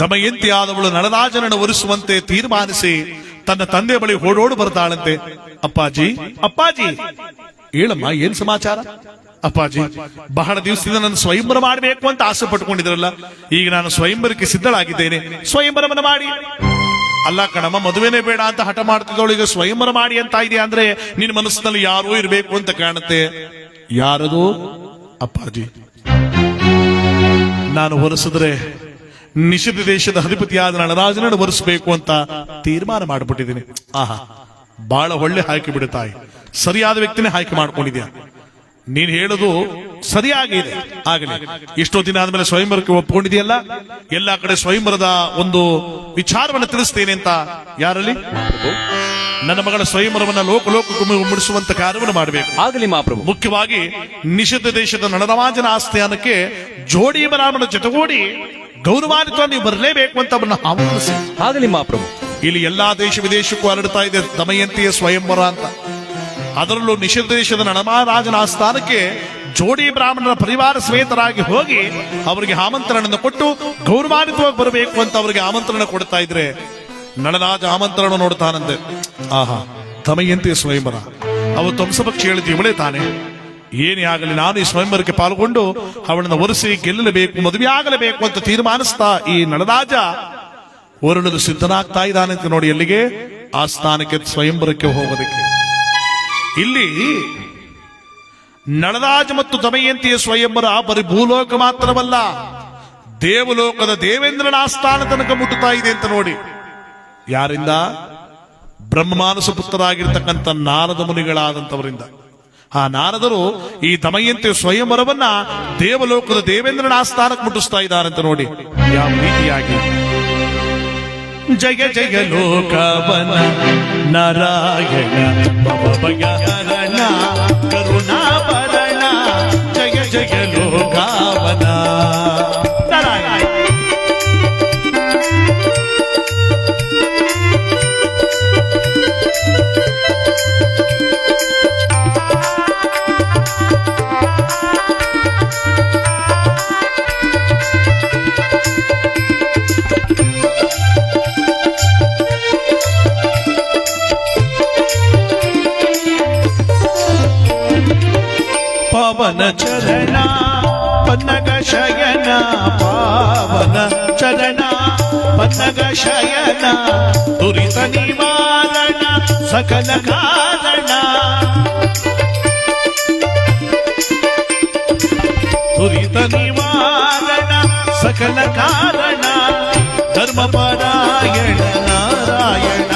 ದಮಯಂತಿಯಾದವಳು ನಳರಾಜನನ್ನು ಒರೆಸುವಂತೆ ತೀರ್ಮಾನಿಸಿ ತನ್ನ ತಂದೆ ಬಳಿ ಓಡೋಡು ಬರ್ತಾಳಂತೆ. ಅಪ್ಪಾಜಿ ಅಪ್ಪಾಜಿ ಹೇಳಮ್ಮ, ಏನ್ ಸಮಾಚಾರ? ಅಪ್ಪಾಜಿ, ಬಹಳ ದಿವಸದಿಂದ ನಾನು ಸ್ವಯಂವರ ಮಾಡಬೇಕು ಅಂತ ಆಸೆ ಪಟ್ಕೊಂಡಿದ್ರಲ್ಲ, ಈಗ ನಾನು ಸ್ವಯಂವರಕ್ಕೆ ಸಿದ್ಧಳಾಗಿದ್ದೇನೆ, ಸ್ವಯಂವರವನ್ನ ಮಾಡಿ. ಅಲ್ಲ ಕಣಮ್ಮ, ಮದುವೆನೇ ಬೇಡ ಅಂತ ಹಠ ಮಾಡ್ತಿದ್ದವಳು ಈಗ ಸ್ವಯಂವರ ಮಾಡಿ ಅಂತ ಇದೆಯಾ ಅಂದ್ರೆ ನಿನ್ನ ಮನಸ್ಸಿನಲ್ಲಿ ಯಾರೋ ಇರಬೇಕು ಅಂತ ಕಾಣುತ್ತೆ. ಯಾರದು? ಅಪ್ಪಾಜಿ, ನಾನು ಹೊರಸಿದ್ರೆ ನಿಷಿದ್ಧ ದೇಶದ ಅಧಿಪತಿಯಾದ ನಳರಾಜನನ್ನು ಒರೆಸಬೇಕು ಅಂತ ತೀರ್ಮಾನ ಮಾಡಿಬಿಟ್ಟಿದ್ದೀನಿ. ಆಹಾ, ಬಹಳ ಒಳ್ಳೆ ಆಯ್ಕೆ ಬಿಡು ತಾಯಿ, ಸರಿಯಾದ ವ್ಯಕ್ತಿನೇ ಆಯ್ಕೆ ಮಾಡ್ಕೊಂಡಿದ್ಯಾ. ನೀನ್ ಹೇಳೋದು ಸರಿಯಾಗಿದೆ. ಆಗಲಿ, ಇಷ್ಟೋ ದಿನ ಆದ್ಮೇಲೆ ಸ್ವಯಂವರಕ್ಕೆ ಒಪ್ಕೊಂಡಿದೆಯಲ್ಲ, ಎಲ್ಲಾ ಕಡೆ ಸ್ವಯಂವರದ ಒಂದು ವಿಚಾರವನ್ನು ತಿಳಿಸ್ತೇನೆ ಅಂತ. ಯಾರಲ್ಲಿ? ನನ್ನ ಮಗಳ ಸ್ವಯಂವರವನ್ನ ಲೋಕಕ್ಕೆ ಮುಡಿಸುವಂತ ಕಾರ್ಯವನ್ನು ಮಾಡಬೇಕು. ಆಗಲಿ ಮಹಾಪ್ರಭು. ಮುಖ್ಯವಾಗಿ ನಿಷಿದ್ಧ ದೇಶದ ನಳರಾಜನ ಆಸ್ಥಾನಕ್ಕೆ ಜೋಡಿ ಬರಾಮನ ಜೊತೆಗೂಡಿ ಗೌರವಾನ್ವಿತ ನೀವು ಬರಲೇಬೇಕು ಅಂತ ಅವನ್ನ ಆಹ್ವಾನಿಸಿ. ಆಗಲಿ ಮಹಾಪ್ರಭು. ಇಲ್ಲಿ ಎಲ್ಲಾ ದೇಶ ವಿದೇಶಕ್ಕೂ ಹರಡ್ತಾ ಇದೆ ದಮಯಂತಿಯ ಸ್ವಯಂವರ ಅಂತ. ಅದರಲ್ಲೂ ನಿಷಿದ್ಧ ದೇಶದ ನಳಮಹಾರಾಜನ ಆಸ್ಥಾನಕ್ಕೆ ಜೋಡಿ ಬ್ರಾಹ್ಮಣರ ಪರಿವಾರ ಸಮೇತರಾಗಿ ಹೋಗಿ ಅವರಿಗೆ ಆಮಂತ್ರಣವನ್ನು ಕೊಟ್ಟು ಗೌರವಾನ್ವಿತವಾಗಿ ಬರಬೇಕು ಅಂತ ಅವರಿಗೆ ಆಮಂತ್ರಣ ಕೊಡ್ತಾ ಇದ್ರೆ ನಳರಾಜ ಆಮಂತ್ರಣ ನೋಡ್ತಾನಂತೆ. ಆಹಾ, ದಮಯಂತಿಯ ಸ್ವಯಂವರ ಅವತ್ತು ಹಂಸಪಕ್ಷಿ ಹೇಳಿದ್ದು ಇವಳೇ ತಾನೆ. ಏನೇ ಆಗಲಿ, ನಾನು ಈ ಸ್ವಯಂವರಕ್ಕೆ ಪಾಲ್ಗೊಂಡು ಅವಳನ್ನು ಒರೆಸಿ ಗೆಲ್ಲಲೇಬೇಕು, ಮದುವೆ ಆಗಲೇಬೇಕು ಅಂತ ತೀರ್ಮಾನಿಸ್ತಾ ಈ ನಳರಾಜ ಹೊರಡಲು ಸಿದ್ಧನಾಗ್ತಾ ಇದ್ದಾನೆ ಅಂತ ನೋಡಿ. ಎಲ್ಲಿಗೆ? ಆ ಸ್ಥಾನಕ್ಕೆ, ಸ್ವಯಂವರಕ್ಕೆ ಹೋಗೋದಕ್ಕೆ. ಇಲ್ಲಿ ನಳರಾಜ ಮತ್ತು ದಮಯಂತಿಯ ಸ್ವಯಂವರ ಬರೀ ಭೂಲೋಕ ಮಾತ್ರವಲ್ಲ, ದೇವಲೋಕದ ದೇವೇಂದ್ರನ ಆಸ್ಥಾನ ತನಕ ಮುಟ್ಟುತ್ತಾ ಇದೆ ಅಂತ ನೋಡಿ. ಯಾರಿಂದ? ಬ್ರಹ್ಮಮಾನಸ ಪುತ್ರರಾಗಿರ್ತಕ್ಕಂಥ ನಾರದ ಮುನಿಗಳಾದಂಥವರಿಂದ. ಆ ನಾರದರು ಈ ದಮಯಂತಿಯ ಸ್ವಯಂವರವನ್ನ ದೇವಲೋಕದ ದೇವೇಂದ್ರನ ಆಸ್ಥಾನಕ್ಕೆ ಮುಟ್ಟಿಸ್ತಾ ಇದ್ದಾರೆ ಅಂತ ನೋಡಿ. ಯಾವ ರೀತಿಯಾಗಿ? ಜಯ ಜಯ ಲೋಕವನ ನಾರಾಯಣ ಭವಭಯಹರಣ ಕರುಣಾಭರಣ, ಜಯ ಜಯ ಲೋಕವನ ನಾರಾಯಣ. ಪಾವನ ಚರಣ ಪನ್ನಗ ಶಯನ, ಪಾವನ ಚರಣ ಪನ್ನಗ ಶಯನ, ದುರಿತ ನಿವಾರಣ ಸಕಲ ಕಾರಣ, ದುರಿತ ನಿವಾರಣ ಸಕಲ ಕಾರಣ, ಧರ್ಮಪರಾಯಣ ನಾರಾಯಣ.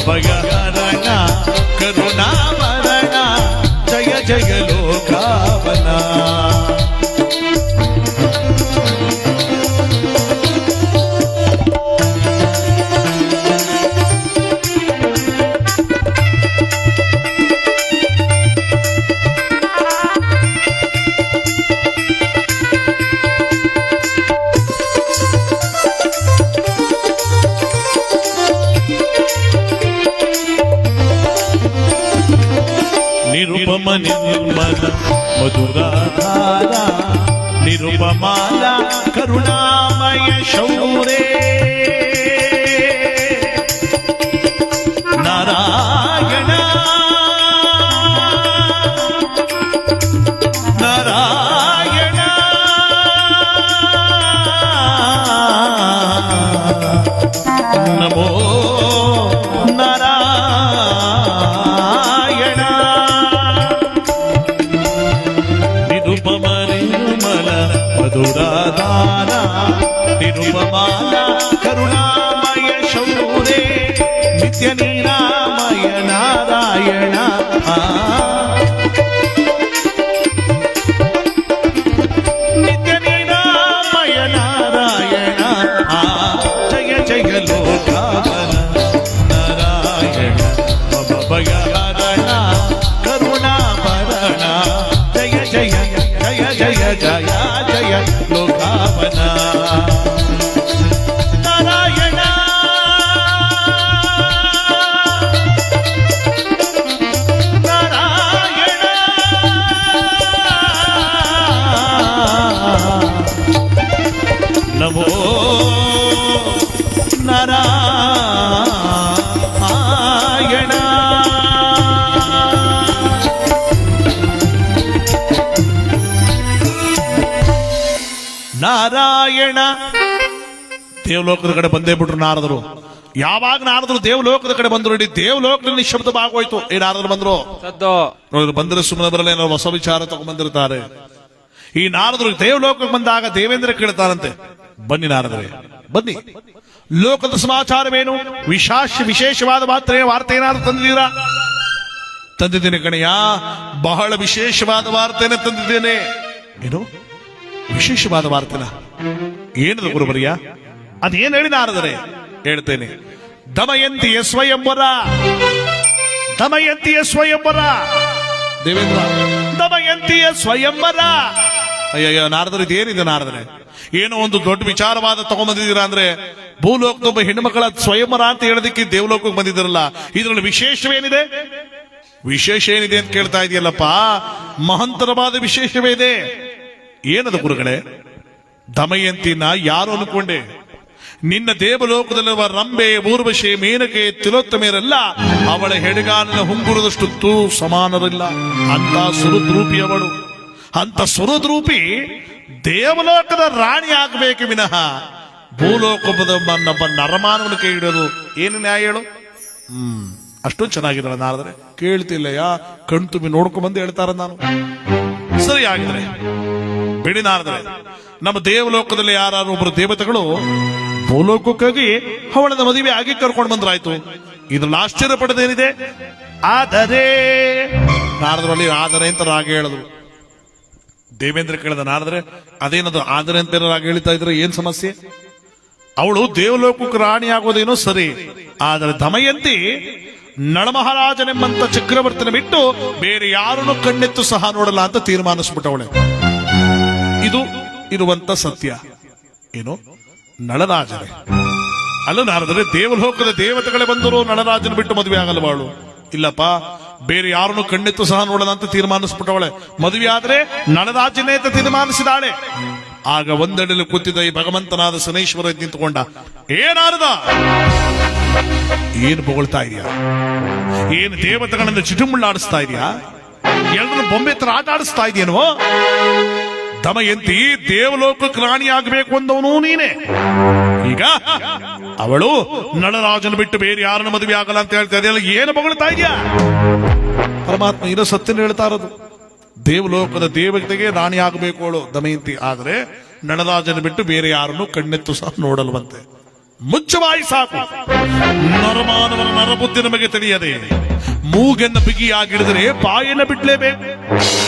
ಭಯಹರಣ ಕರುಣಾಭರಣ, ಜಯ ಜಯ ಲೋಕಾವನ. ನಿರುಪಮ ನಿರ್ಮಲ ಮಧುರಾಧಾರ, ನಿರುಪಮಾಲ ಕರುಣಾಮಯ ಶೌರೇ, ನಾರಾಯಣ ನಾರಾಯಣ ನಮೋ ಮಧುರಾಧಾರ, ನಿರುಪಮಾಲ ಕರುಣಾಮಯ ಶೌರೇ, ನಿತ್ಯ ನೀರಾಮಯ ನಾರಾಯಣ. ನಿತ್ಯ ನೀರಾಮಯ ನಾರಾಯಣ, ಜಯ ಜಯ ಲೋಕಾವನ ನಾರಾಯಣ ಭವಭಯಹರಣ ಕರುಣಾಭರಣ, ಜಯ ಜಯ ಜಯ ಜಯ ಜಯ ಜಯ ಲೋಕಾವನ ನಾರಾಯಣ. ನಾರಾಯಣ. ನಾರಾಯಣ. ದೇವಲೋಕದ ಕಡೆ ಬಂದೇ ಬಿಟ್ರು ನಾರದರು. ಯಾವಾಗ ನಾರದರು ದೇವಲೋಕದ ಕಡೆ ಬಂದ್ರು, ಇಡೀ ದೇವಲೋಕದಲ್ಲಿ ನಿಶಬ್ದವಾಗೋಯ್ತು. ಈ ನಾರದರು ಬಂದ್ರು ಬಂದ್ರೆ ಸುಮ್ಮನೆ ಬರಲ್ಲ, ಏನಾದ್ರು ಹೊಸ ವಿಚಾರ ತಗೊಂಡ್ಬಂದಿರ್ತಾರೆ. ಈ ನಾರದರು ದೇವಲೋಕಕ್ಕೆ ಬಂದಾಗ ದೇವೇಂದ್ರ ಕೇಳ್ತಾರಂತೆ, ಬನ್ನಿ ನಾರದರೆ ಬನ್ನಿ, ಲೋಕದ ಸಮಾಚಾರವೇನು, ವಿಶೇಷವಾದ ವಾರ್ತೆ ಏನಾದ್ರು ತಂದಿದ್ದೀರಾ? ತಂದಿದ್ದೇನೆ ಕಣಯ್ಯ, ಬಹಳ ವಿಶೇಷವಾದ ವಾರ್ತೆನ ತಂದಿದ್ದೇನೆ. ಏನು ವಿಶೇಷವಾದ ವಾರ್ತೆನ? ಏನದು ಗುರುಬರಿಯ? ಅದೇನ್ ಹೇಳಿ ನಾರದರೆ? ಹೇಳ್ತೇನೆ. ದಮಯಂತಿಯ ಸ್ವಯಂವರ. ದಮಯಂತಿಯ ಸ್ವಯಂವರ. ದೇವೇಂದ್ರ, ದಮಯಂತಿಯ ಸ್ವಯಂವರ. ಅಯ್ಯಯ್ಯ ನಾರದರು, ಇದೇನಿದೆ ನಾರದರೆ? ಏನೋ ಒಂದು ದೊಡ್ಡ ವಿಚಾರವಾದ ತಗೊಂಡ್ಬಂದಿದ್ದೀರಾ ಅಂದ್ರೆ, ಭೂಲೋಕದ ಒಬ್ಬ ಹೆಣ್ಣುಮಕ್ಕಳ ಸ್ವಯಂವರ ಅಂತ ಹೇಳೋದಕ್ಕೆ ದೇವಲೋಕಕ್ಕೆ ಬಂದಿದ್ದೀರಲ್ಲ, ಇದರಲ್ಲಿ ವಿಶೇಷವೇನಿದೆ? ವಿಶೇಷ ಏನಿದೆ ಅಂತ ಕೇಳ್ತಾ ಇದೆಯಲ್ಲಪ್ಪ, ಮಹಂತರವಾದ ವಿಶೇಷವೇ ಇದೆ. ಏನದು ಗುರುಗಳೇ? ದಮಯಂತಿನ ಯಾರು ಅನ್ಕೊಂಡೆ? ನಿನ್ನ ದೇವಲೋಕದಲ್ಲಿರುವ ರಂಬೆ, ಊರ್ವಶಿ, ಮೇನಕೆ, ತಿಲೋತ್ತಮೆಯರೆಲ್ಲ ಅವಳ ಹೆಡಗಾಲಿನ ಹುಂಗುರದಷ್ಟು ಸಮಾನರಿಲ್ಲ. ಅಂತ ಸುರದ್ರೂಪಿ ಅವಳು. ಅಂತ ಸುರದ್ರೂಪಿ ದೇವಲೋಕದ ರಾಣಿ ಆಗಬೇಕು ವಿನಃ ಭೂಲೋಕದ ನರಮಾನವನ ಕೈ ಹಿಡಿಯೋದು ಏನು ನ್ಯಾಯ ಹೇಳು? ಅಷ್ಟೊಂದು ಚೆನ್ನಾಗಿದ್ದಾಳೆ ನಾರದ್ರೆ. ಕೇಳ್ತಿಲ್ಲಯ್ಯ, ಕಣ್ ತುಂಬಿ ನೋಡ್ಕೊಂಡ್ ಬಂದು ಹೇಳ್ತಾರ. ನಾನು ಸರಿ ಆಗಿದ್ರೆ ಬಿಡಿ ನಾರದ್ರೆ. ನಮ್ಮ ದೇವಲೋಕದಲ್ಲಿ ಯಾರು ಒಬ್ರು ದೇವತೆಗಳು ಭೂಲೋಕಕ್ಕಾಗಿ ಅವಳದ ಮದುವೆ ಆಗಿ ಕರ್ಕೊಂಡು ಬಂದ್ರಾಯ್ತು. ಇದ್ರಲ್ಲಿ ಆಶ್ಚರ್ಯ ಪಡೆದೇನಿದೆ? ಆದರೆ ನಾರದ್ರಲ್ಲಿ ಆದರೆ ಅಂತ ರಾಗ ಹೇಳಿದ್ರು. ದೇವೇಂದ್ರ ಕೇಳಿದ ನಾರದ್ರೆ, ಅದೇನದು ಆದರೆ ಅಂತ ರಾಗ ಹೇಳ್ತಾ ಇದ್ರೆ ಏನ್ ಸಮಸ್ಯೆ? ಅವಳು ದೇವಲೋಕಕ್ಕೆ ರಾಣಿ ಆಗೋದೇನೋ ಸರಿ, ಆದರೆ ದಮಯಂತಿ ನಳಮಹಾರಾಜನೆಂಬಂತ ಚಕ್ರವರ್ತಿನ ಬಿಟ್ಟು ಬೇರೆ ಯಾರನ್ನು ಕಣ್ಣೆತ್ತು ಸಹ ನೋಡಲ್ಲ ಅಂತ ತೀರ್ಮಾನಿಸ್ಬಿಟ್ಟವಳೆ. ಇದು ಇರುವಂತ ಸತ್ಯ. ಏನು? ನಳರಾಜನೇ ಅಲ್ಲ ನಾರದರೆ, ದೇವಲೋಕದ ದೇವತೆಗಳೇ ಬಂದರು ನಳರಾಜನ ಬಿಟ್ಟು ಮದುವೆ ಆಗಲ್ಲ ಬಾಳು. ಇಲ್ಲಪ್ಪ, ಬೇರೆ ಯಾರನ್ನು ಕಣ್ಣೆತ್ತು ಸಹ ನೋಡಲ್ಲ ಅಂತ ತೀರ್ಮಾನಿಸ್ಬಿಟ್ಟವಳೆ. ಮದುವೆ ಆದ್ರೆ ನಳರಾಜನೇ ಅಂತ ತೀರ್ಮಾನಿಸಿದಾಳೆ. ಆಗ ಒಂದೆಡೆಯಲ್ಲಿ ಕೂತಿದ್ದ ಈ ಭಗವಂತನಾದ ಶನೈಶ್ವರ ನಿಂತುಕೊಂಡ. ಏನಾರದ? ಏನು ಬೊಗಳ್ತಾ ಇದೆಯಾ? ಏನು ದೇವತೆಗಳನ್ನ ಚಿಟುಮುಳ್ಳಾಡಿಸ್ತಾ ಇದೆಯಾ? ಎಲ್ಲರೂ ಬೊಂಬೆ ತರ ಆಟ ಆಡಿಸ್ತಾ ಇದೆಯೇನೋ? ದಮಯಂತಿ ದೇವಲೋಕಕ್ಕೆ ರಾಣಿ ಆಗಬೇಕು ಅಂದವನು ನೀನೆ. ಈಗ ಅವಳು ನಳರಾಜನ ಬಿಟ್ಟು ಬೇರೆ ಯಾರನ್ನ ಮದುವೆ ಆಗಲ್ಲ ಅಂತ ಹೇಳ್ತಾ ಇದೆಯಲ್ಲ, ಏನು ಬೊಗಳ್ತಾ ಇದೆಯಾ? ಪರಮಾತ್ಮ ಇರೋ ಸತ್ಯನ ಹೇಳ್ತಾ ಇರೋದು. ದೇವಲೋಕದ ದೇವತೆಗೆ ರಾಣಿ ಆಗಬೇಕು ಅವಳು ದಮಯಂತಿ, ಆದ್ರೆ ನಳರಾಜನ ಬಿಟ್ಟು ಬೇರೆ ಯಾರನ್ನು ಕಣ್ಣೆತ್ತು ಸಹ ನೋಡಲ್ವಂತೆ. ಮುಚ್ಚವಾಯಿ ಸಾಕು. ನರಮಾನವನ ನರಬುದ್ಧಿ ನಮಗೆ ತಿಳಿಯದೆ ಮೂಗನ್ನ ಬಿಗಿಯಾಗಿಡಿದ್ರೆ ಬಾಯನ್ನ ಬಿಡ್ಲೇಬೇಕು.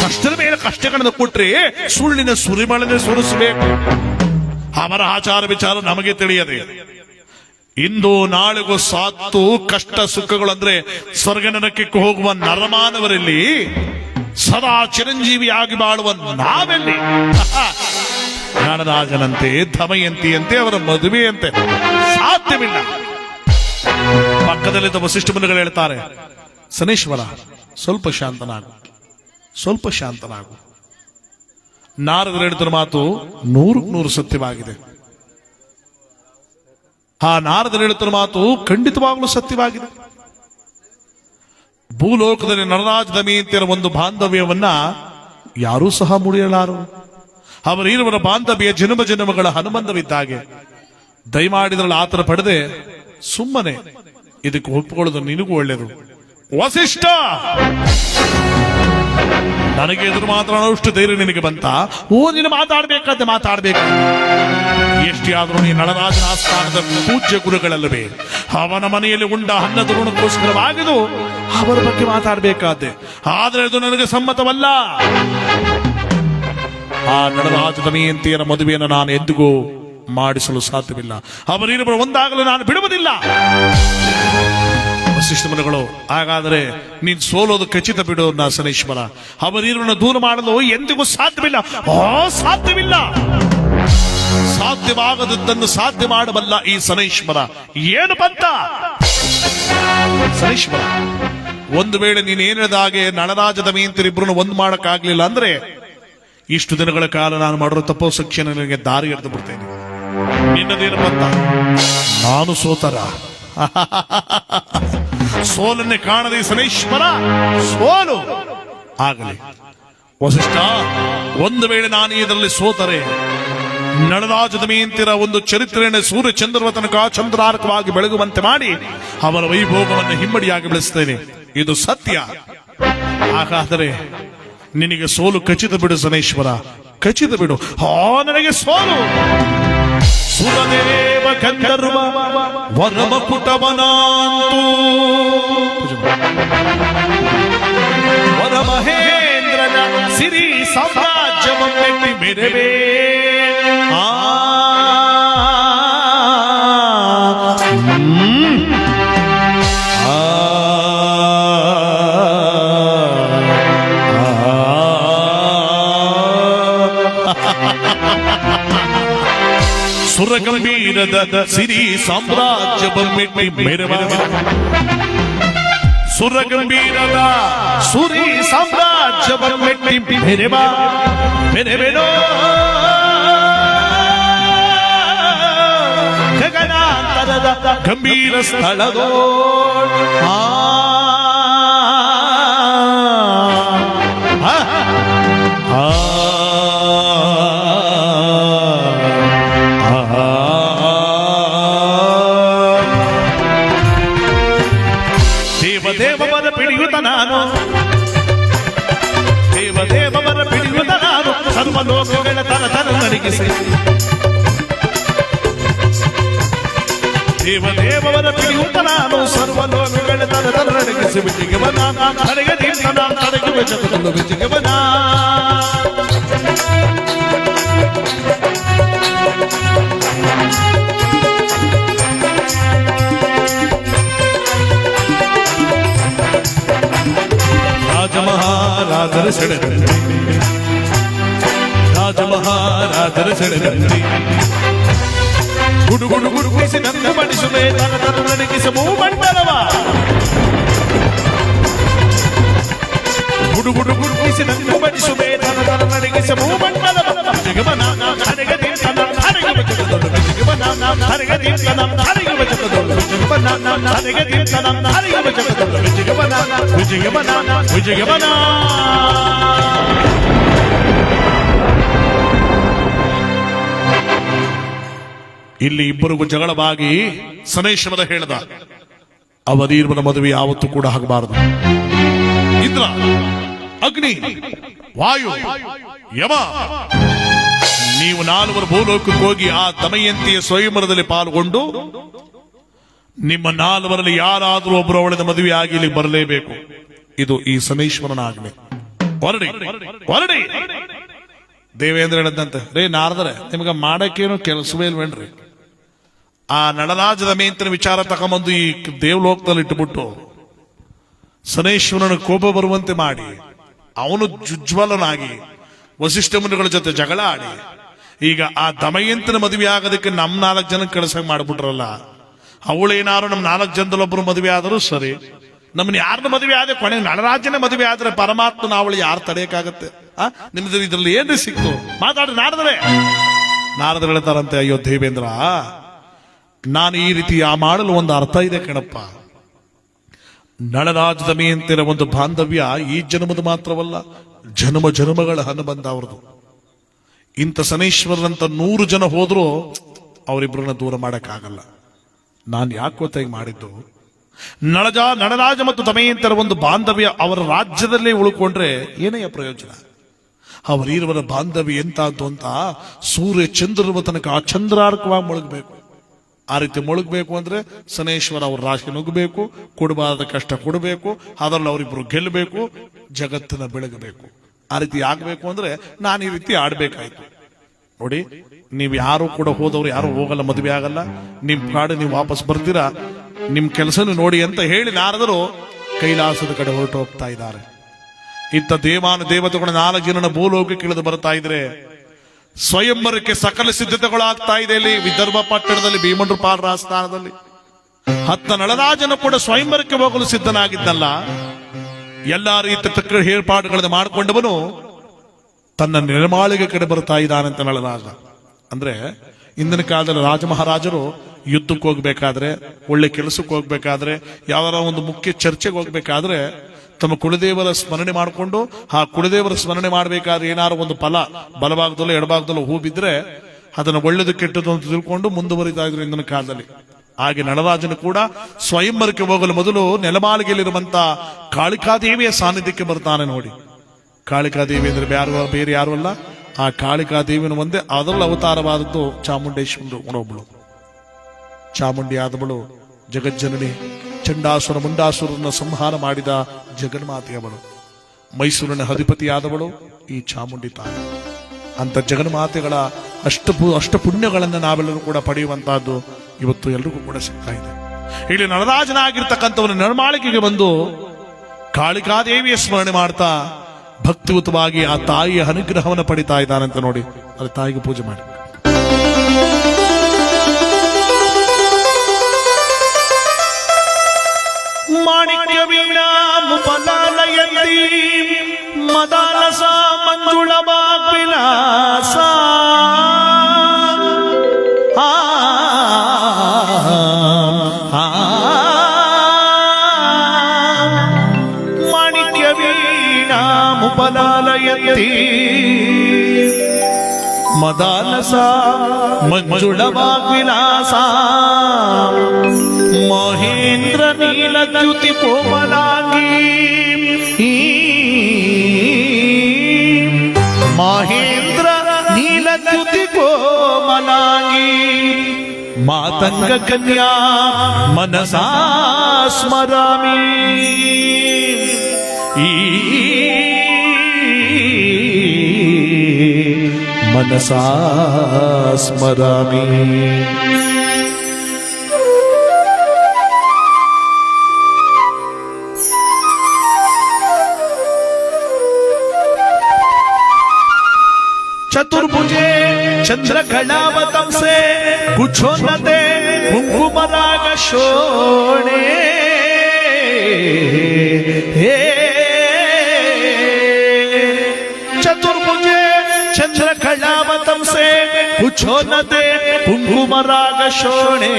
ಕಷ್ಟದ ಮೇಲೆ ಕಷ್ಟಗಳನ್ನು ಕೊಟ್ರೆ ಸುಳ್ಳಿನ ಸುರಿಮಳನೆ ಸುರಿಸಬೇಕು. ಅವರ ಆಚಾರ ವಿಚಾರ ನಮಗೆ ತಿಳಿಯದೆ ಇಂದು ನಾಳೆಗೂ ಸಾತ್ತು ಕಷ್ಟ ಸುಖಗಳು ಅಂದ್ರೆ ಸ್ವರ್ಗ ನರಕಕ್ಕೆ ಹೋಗುವ ನರಮಾನವರಲ್ಲಿ ಸದಾ ಚಿರಂಜೀವಿಯಾಗಿ ಬಾಳುವ ನಾವೆಲ್ಲಿ? ನಳರಾಜನಂತೆ ದಮಯಂತಿಯಂತೆ ಅವರ ಮದುವೆಯಂತೆ ಸಾಧ್ಯವಿಲ್ಲ. ಪಕ್ಕದಲ್ಲಿದ್ದ ವಸಿಷ್ಠ ಮುನಿಗಳು ಹೇಳ್ತಾರೆ, ಶನೈಶ್ವರ ಸ್ವಲ್ಪ ಶಾಂತನಾಗು, ಸ್ವಲ್ಪ ಶಾಂತನಾಗು. ನಾರದರು ಹೇಳಿದ ಮಾತು 100% ಸತ್ಯವಾಗಿದೆ. ಆ ನಾರದರು ಹೇಳುತ್ತಿರುವ ಮಾತು ಖಂಡಿತವಾಗಲೂ ಸತ್ಯವಾಗಿದೆ. ಭೂಲೋಕದಲ್ಲಿ ನಳರಾಜ ದಮಯಂತಿಯರ ಒಂದು ಬಾಂಧವ್ಯವನ್ನ ಯಾರೂ ಸಹ ಮುಡಿಯಲಾರು. ಅವರಿರುವರ ಬಾಂಧವ್ಯ ಜನ್ಮ ಜನ್ಮಗಳ ಹನುಬಂಧವಿದ್ದಾಗೆ. ದಯಮಾಡಿದ್ರಲ್ಲಿ ಆತರ ಪಡೆದೆ ಸುಮ್ಮನೆ ಇದಕ್ಕೆ ಒಪ್ಪಿಕೊಳ್ಳೋದು ನಿನಗೂ ಒಳ್ಳೆಯದು. ವಸಿಷ್ಠ, ನನಗೆ ಎದುರು ಮಾತನಾಡೋಷ್ಟು ಧೈರ್ಯ ನಿನಗೆ ಬಂತ? ನೀನು ಮಾತಾಡ್ಬೇಕಾದ್ರೆ ಮಾತಾಡ್ಬೇಕು. ಎಷ್ಟೇ ಆದ್ರೂ ನೀ ನಳರಾಜನ ಆಸ್ಥಾನದ ಪೂಜ್ಯ ಗುರುಗಳಲ್ಲವೇ? ಅವನ ಮನೆಯಲ್ಲಿ ಉಂಡ ಅನ್ನದ ಋಣಕ್ಕೋಸ್ಕರವಾಗಿದ್ದು ಅವರ ಬಗ್ಗೆ ಮಾತಾಡಬೇಕಾದ್ದೆ. ಆದ್ರೆ ಅದು ನನಗೆ ಸಮ್ಮತವಲ್ಲ. ಆ ನಳರಾಜ ದಮಯಂತಿಯರ ಮದುವೆಯನ್ನು ನಾನು ಎಂದಿಗೂ ಮಾಡಿಸಲು ಸಾಧ್ಯವಿಲ್ಲ. ಅವರಿಬ್ಬರು ಒಂದಾಗಲು ನಾನು ಬಿಡುವುದಿಲ್ಲ. ವಸಿಷ್ಠ ಮುನಿಗಳು, ಹಾಗಾದರೆ ನೀನ್ ಸೋಲೋದು ಖಚಿತ ಬಿಡು ಶನೈಶ್ವರ. ಅವರಿಬ್ಬರನ್ನು ದೂರ ಮಾಡಲು ಎಂದಿಗೂ ಸಾಧ್ಯವಿಲ್ಲ. ಸಾಧ್ಯವಿಲ್ಲ. ಸಾಧ್ಯವಾಗದದ್ದನ್ನು ಸಾಧ್ಯ ಮಾಡಬಲ್ಲ ಈ ಶನೈಶ್ವರ ಏನು ಬಂತ? ಶನೈಶ್ವರ, ಒಂದು ವೇಳೆ ನೀನ್ ಹೇಳಿದ ಹಾಗೆ ನಳರಾಜ ದಮಯಂತಿಯರಿಬ್ಬರನ್ನು ಒಂದು ಮಾಡಕ್ಕಾಗ್ಲಿಲ್ಲ ಅಂದ್ರೆ ಇಷ್ಟು ದಿನಗಳ ಕಾಲ ನಾನು ಮಾಡಿರೋ ತಪೋಸಕ್ಷೆ ನನಗೆ ದಾರಿ ಎರೆದು ಬಿಡ್ತೇನೆ. ನಿನ್ನದೇನು ಬಂತ? ನಾನು ಸೋತರ. ಸೋಲನ್ನೇ ಕಾಣದೆ ಶನೈಶ್ವರ ಸೋಲು ಆಗಲಿ. ವಸಿಷ್ಠ, ಒಂದು ವೇಳೆ ನಾನು ಇದರಲ್ಲಿ ಸೋತರೆ ನಳರಾಜ ದಮಯಂತಿರ ಒಂದು ಚರಿತ್ರೆಯನ್ನು ಸೂರ್ಯ ಚಂದ್ರವ ತನಕ ಚಂದ್ರಾರ್ಕವಾಗಿ ಬೆಳಗುವಂತೆ ಮಾಡಿ ಅವರ ವೈಭೋಗವನ್ನು ಹಿಮ್ಮಡಿಯಾಗಿ ಬೆಳೆಸ್ತೇನೆ. ಇದು ಸತ್ಯ. ಹಾಗಾದರೆ ನಿನಗೆ ಸೋಲು ಖಚಿತ ಬಿಡು ಶನೈಶ್ವರ, ಖಚಿತ ಬಿಡು. ನನಗೆ ಸೋಲು. ಸುರದೇವ ಗಂಧರ್ವ ವರಮ ಕುಟವನಾಂತು ವರ ಮಹೇಂದ್ರನ ಸಿರಿ ಸಾಮ್ರಾಜ್ಯವನ್ನು ಮೆರೆವೆ. ಸುರಗಂಭೀರದ ಸಿರಿ ಸಾಮ್ರಾಜ್ಯವನ್ನು ಮೆರೆವ. ಸುರಗಂಭೀರದ ಸುರಿ ಸಾಮ್ರಾಜ್ಯವನ್ನು ಮೆರೆವ ಮೆರೆವೆನೋ ಗಗನಾಂತರದ ಗಂಭೀರ ಸ್ಥಳದೋ. ದೇವದೇವರ ಪಿಡಿಯುತ್ತ ನಾನು, ದೇವದೇವರ ಪಿಡಿಯುತ್ತ ನಾನು, ಸರ್ವಲೋಕಗಳ ತನ ನಡಗಿಸಿ. ದೇವದೇವರ ಪಿಡಿಯುತ್ತ ನಾನು, ಸರ್ವಲೋಕಗಳ ತನ ನಡಗಿಸಿ. ವಿಜಯವನ ನಡೆಗದಿಂದ ನಾನು ನಡೆಯುವ ಜಗದಲ್ಲೂ ವಿಜಯವನ. ರಾಜಮಹಾರಾಜರ ಸೆಳೆದಂತೆ, ರಾಜಮಹಾರಾಜರ ಸೆಳೆದಂತೆ ಗುಡುಗುಡು ಗುಡುಗಿಸಿ ನಂದು ಮಡಿಸುವೆ ತನ ತನ ನಡಗಿಸಬೂ ಮಂಡಲವ. ಗುಡುಗುಡು ಗುಡುಗಿಸಿ ನಂದು ಮಡಿಸುವೆ ತನ ತನ ನಡಗಿಸಬೂ ಮಂಡಲವ. ಜಗಮನ ನನಗೆ ಇಲ್ಲಿ ಇಬ್ಬರಿಗೂ ಜಗಳವಾಗಿ ಶನೈಶ್ವರ ಹೇಳ್ದ, ಅವರೀರ್ವನ ಮದುವೆ ಯಾವತ್ತೂ ಕೂಡ ಆಗಬಾರದು. ಇಂದ್ರ, ಅಗ್ನಿ, ವಾಯು, ಯಮ, ನೀವು ನಾಲ್ವರು ಭೂಲೋಕಕ್ಕೆ ಹೋಗಿ ಆ ದಮಯಂತಿಯ ಸ್ವಯಂವರದಲ್ಲಿ ಪಾಲ್ಗೊಂಡು ನಿಮ್ಮ ನಾಲ್ವರಲ್ಲಿ ಯಾರಾದರೂ ಒಬ್ಬರು ಅವಳದ ಮದುವೆ ಆಗಿ ಇಲ್ಲಿ ಬರಲೇಬೇಕು. ಇದು ಈ ಶನೈಶ್ವರನ ಆಜ್ಞೆ. ಹೊರಡಿ ಹೊರಡಿ. ದೇವೇಂದ್ರ ಹೇಳದಂತೆ, ರೇ ನಾರದರೆ, ನಿಮ್ಗೆ ಮಾಡಕ್ಕೇನು ಕೆಲಸವೇ ಇಲ್ವೇನ್ರಿ? ಆ ನಳರಾಜ ದಮಯಂತಿನ ವಿಚಾರ ತಗೊಂಬಂದು ಈ ದೇವಲೋಕದಲ್ಲಿ ಇಟ್ಟುಬಿಟ್ಟು ಶನೈಶ್ವರನ ಕೋಪ ಬರುವಂತೆ ಮಾಡಿ ಅವನು ಜುಜ್ವಲನಾಗಿ ವಸಿಷ್ಠ ಮುನಿಗಳ ಜೊತೆ ಜಗಳ ಆಡಿ ಈಗ ಆ ದಮಯಂತಿನ ಮದುವೆ ಆಗೋದಕ್ಕೆ ನಮ್ 4 ಜನ ಕಳ್ಸಂಗ್ ಮಾಡ್ಬಿಟ್ರಲ್ಲ. ಅವಳೇನಾರು ನಮ್ 4 ಜನದಲ್ಲೊಬ್ರು ಮದುವೆ ಆದರೂ ಸರಿ, ನಮ್ಮನ್ನ ಯಾರನ್ನ ಮದುವೆ ಆದ್ರೆ ಕೊನೆಗೆ ನಳರಾಜನ ಮದುವೆ ಆದ್ರೆ ಪರಮಾತ್ಮನ ಅವಳು ಯಾರು ತಡೆಯಕ್ಕಾಗತ್ತೆ? ನಿಮ್ದು ಇದ್ರಲ್ಲಿ ಏನ್ರಿ ಸಿಕ್ತು? ಮಾತಾಡ್ರಿ ನಾರದ್ರೆ. ನಾರದ್ರು ಹೇಳ್ತಾರಂತೆ, ಅಯ್ಯೋ ದೇವೇಂದ್ರ, ನಾನು ಈ ರೀತಿ ಮಾಡಲು ಒಂದು ಅರ್ಥ ಇದೆ ಕಣಪ್ಪ. ನಳರಾಜ ದಮಯಂತಿನ ಒಂದು ಬಾಂಧವ್ಯ ಈ ಜನ್ಮದ ಮಾತ್ರವಲ್ಲ, ಜನ್ಮ ಜನ್ಮಗಳ ಅನುಬಂಧ ಅವ್ರದ್ದು. ಇಂಥ ಶನೈಶ್ವರನಂತ 100 ಜನ ಹೋದ್ರೂ ಅವರಿಬ್ಬರನ್ನ ದೂರ ಮಾಡಕ್ಕಾಗಲ್ಲ. ನಾನು ಯಾಕೆ ಗೊತ್ತಾಗಿ ಮಾಡಿದ್ದು, ನಳರಾಜ ಮತ್ತು ದಮಯಂತಿರ ಒಂದು ಬಾಂಧವ್ಯ ಅವರ ರಾಜ್ಯದಲ್ಲೇ ಉಳ್ಕೊಂಡ್ರೆ ಏನೇ ಪ್ರಯೋಜನ? ಅವರೀರ್ವರ ಬಾಂಧವ್ಯ ಎಂತಾದ್ದು ಅಂತ ಸೂರ್ಯ ಚಂದ್ರನ ತನಕ ಆ ಚಂದ್ರಾರ್ಕವಾಗಿ ಮುಳುಗಬೇಕು. ಆ ರೀತಿ ಮುಳುಗಬೇಕು ಅಂದ್ರೆ ಶನೈಶ್ವರ ಅವ್ರ ರಾಶಿ ನುಗ್ಗಬೇಕು, ಕೊಡಬಾರದ ಕಷ್ಟ ಕೊಡಬೇಕು, ಅದರಲ್ಲಿ ಅವರಿಬ್ರು ಗೆಲ್ಲಬೇಕು, ಜಗತ್ತನ್ನ ಬೆಳಗಬೇಕು. ಆ ರೀತಿ ಆಗ್ಬೇಕು ಅಂದ್ರೆ ನಾನು ಈ ರೀತಿ ಆಡ್ಬೇಕಾಯ್ತು. ನೋಡಿ, ನೀವು ಯಾರು ಕೂಡ ಹೋದವ್ರು ಯಾರು ಹೋಗಲ್ಲ, ಮದುವೆ ಆಗಲ್ಲ, ನಿಮ್ ಕಾಡು ನೀವು ವಾಪಸ್ ಬರ್ತೀರಾ, ನಿಮ್ ಕೆಲಸನ ನೋಡಿ ಅಂತ ಹೇಳಿ ನಾರದರು ಕೈಲಾಸದ ಕಡೆ ಹೊರಟು ಹೋಗ್ತಾ ಇದ್ದಾರೆ. ಇತ್ತ ದೇವಾನು ದೇವತೆಗಳ 4 ಜನನ ಭೂಲೋಕಕ್ಕೆ ಇಳಿದು ಬರ್ತಾ ಇದ್ರೆ ಸ್ವಯಂವರಕ್ಕೆ ಸಕಲ ಸಿದ್ಧತೆಗಳಾಗ್ತಾ ಇದೆ. ಇಲ್ಲಿ ವಿದರ್ಭ ಪಟ್ಟಣದಲ್ಲಿ ಭೀಮಂಡ್ರ ಪಾಲರಾಸ್ಥಾನದಲ್ಲಿ ಹತ್ತ ನಳರಾಜನು ಕೂಡ ಸ್ವಯಂವರಕ್ಕೆ ಹೋಗಲು ಸಿದ್ಧನಾಗಿದ್ದಲ್ಲ. ಎಲ್ಲಾ ರೀತಿಯ ತಕ್ಕ ಏರ್ಪಾಡುಗಳನ್ನು ಮಾಡಿಕೊಂಡವನು ತನ್ನ ನಿರ್ಮಾಳಿಗೆ ಕಡೆ ಬರ್ತಾ ಇದ್ದಾನಂತ ನಳರಾಜ. ಅಂದ್ರೆ ಇಂದಿನ ಕಾಲದಲ್ಲಿ ರಾಜ ಮಹಾರಾಜರು ಯುದ್ಧಕ್ಕೆ ಹೋಗ್ಬೇಕಾದ್ರೆ, ಒಳ್ಳೆ ಕೆಲಸಕ್ಕೆ ಹೋಗ್ಬೇಕಾದ್ರೆ, ಯಾವ್ದಾರ ಒಂದು ಮುಖ್ಯ ಚರ್ಚೆಗೆ ಹೋಗ್ಬೇಕಾದ್ರೆ ತಮ್ಮ ಕುಲದೇವರ ಸ್ಮರಣೆ ಮಾಡಿಕೊಂಡು, ಆ ಕುಲದೇವರ ಸ್ಮರಣೆ ಮಾಡಬೇಕಾದ್ರೆ ಏನಾದ್ರು ಒಂದು ಫಲ ಬಲಭಾಗದಲ್ಲೋ ಎಡಭಾಗದಲ್ಲೋ ಹೂ ಬಿದ್ರೆ ಅದನ್ನು ಒಳ್ಳೇದು ಕೆಟ್ಟದ್ದು ಅಂತ ತಿಳ್ಕೊಂಡು ಮುಂದುವರಿತಾ ಇದ್ರು ಇಂದಿನ ಕಾಲದಲ್ಲಿ. ಹಾಗೆ ನಳರಾಜನು ಕೂಡ ಸ್ವಯಂವರಕ್ಕೆ ಹೋಗಲು ಮೊದಲು ನೆಲಮಾಳಿಗೆಯಲ್ಲಿರುವಂತ ಕಾಳಿಕಾದೇವಿಯ ಸಾನ್ನಿಧ್ಯಕ್ಕೆ ಬರ್ತಾನೆ. ನೋಡಿ, ಕಾಳಿಕಾದೇವಿ ಅಂದ್ರೆ ಬೇರೆ ಯಾರು ಅಲ್ಲ, ಆ ಕಾಳಿಕಾದೇವಿನ ಒಂದೇ, ಅದರಲ್ಲಿ ಅವತಾರವಾದದ್ದು ಚಾಮುಂಡೇಶ್ವರಿ ಒಬ್ಬಳು. ಚಾಮುಂಡಿ ಆದವಳು ಜಗಜ್ಜನನಿ, ಚಂಡಾಸುರ ಮುಂಡಾಸುರನ ಸಂಹಾರ ಮಾಡಿದ ಜಗನ್ಮಾತೆಯವಳು, ಮೈಸೂರಿನ ಅಧಿಪತಿಯಾದವಳು ಈ ಚಾಮುಂಡಿ ತಾಯಿ. ಅಂತ ಜಗನ್ಮಾತೆಗಳ ಅಷ್ಟ ಪುಣ್ಯಗಳನ್ನು ನಾವೆಲ್ಲರೂ ಕೂಡ ಪಡೆಯುವಂತಹದ್ದು ಇವತ್ತು ಎಲ್ರಿಗೂ ಕೂಡ ಸಿಗ್ತಾ ಇದೆ. ಇಲ್ಲಿ ನಳರಾಜನಾಗಿರ್ತಕ್ಕಂಥವನು ನೆಲಮಾಳಿಗೆಗೆ ಬಂದು ಕಾಳಿಕಾದೇವಿಯ ಸ್ಮರಣೆ ಮಾಡ್ತಾ ಭಕ್ತಿಯುತವಾಗಿ ಆ ತಾಯಿಯ ಅನುಗ್ರಹವನ್ನು ಪಡಿತಾ ಇದ್ದಾನಂತ. ನೋಡಿ, ಅದು ತಾಯಿಗೆ ಪೂಜೆ ಮಾಡಿ. ಮಾಣಿಕ್ಯ ವೀಣಾ ಮುಪಲಾಲಯಂತಿ ಮದಾಲಸ ಮಂಜುಳ ವಿಲಾಸ ಮಾಣಿಕ್ಯ ವೀಣಾ ಮುಪಲಾಲಯಂತಿ ಮದಾಲಸ ಮಂಜುಳ ವಿಲಾಸ ಮಹೇಂದ್ರ ನೀಲದ್ಯುತಿ ಕೋಮಲಾಂಗಿ ಮಹೇಂದ್ರ ನೀಲದ್ಯುತಿ ಕೋಮಲಾಂಗಿ ಮಾತಂಗ ಕನ್ಯಾ ಮನಸಾ ಸ್ಮರಾಮಿ ಮನಸಾ ಸ್ಮರಾಮಿ. चतुर्भुजे चंद्रकलावतंसे कुछोन्नते कुंकुमराग शोणे चतुर्भुजे चंद्रकलावतंसे कुछोन्नते कुंकुमराग शोणे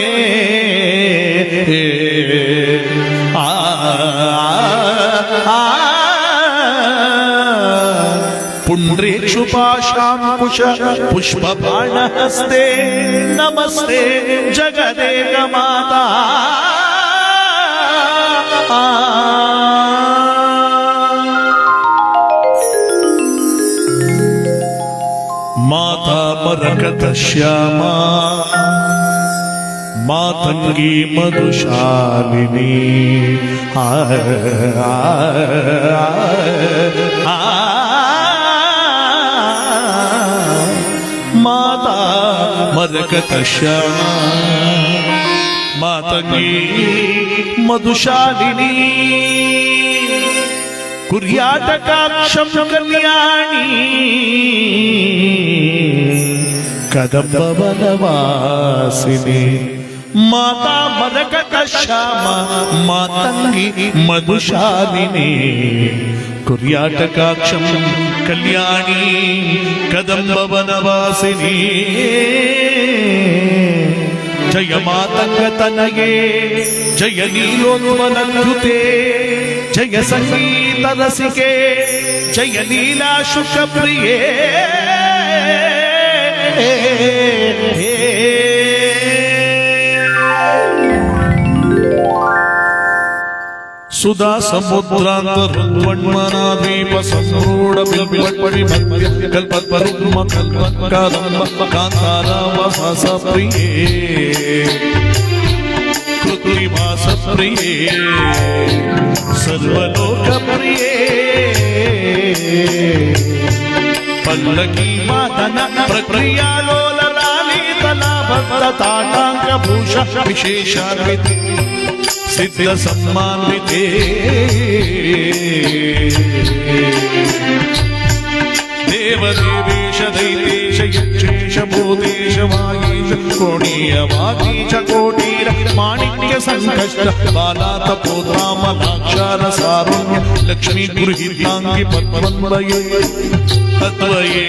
पुण्ड्रेक्षुपाशाङ्कुश पुष्पबाणहस्ते नमस्ते जगदेक माता माता मरकत श्यामा मातंगी मधुशालिनी माता मरकत श्यामा मातंगी मधुशालिनी कुर्याटकाक्षं कल्याणी कदम्ब वनवासिनी माता मरकत श्यामा मातंगी मधुशालिनी कुर्याटकाक्षं कल्याणी कदम्ब वनवासिनी जय मातंग तनये जय नीलोन्वनकृते जय संगीत रसिके जय लीला शुक प्रिये सुधा समुद्रांतरुद्वन्मना द्वीप संरूढ़ बिल्बिल्पटि मध्य कल्पतरुम कल्पकादम्ब कांतारावसास प्रिये कृत्रिवास प्रिये सर्वलोक प्रिये पल्लकी मातन प्रक्रिया लोललालितला भक्तताटांक भूष विशेषान्विते सिद्ध सम्मानिते देवदेवेश दैतेश यक्षेश भूतेश वागीश कोणीय वागीश कोटीर माणिक्य संकष्ट बालात पोतामलाक्षार सारुण्य लक्ष्मी गृहीतांगी पद्मन्वये तद्वये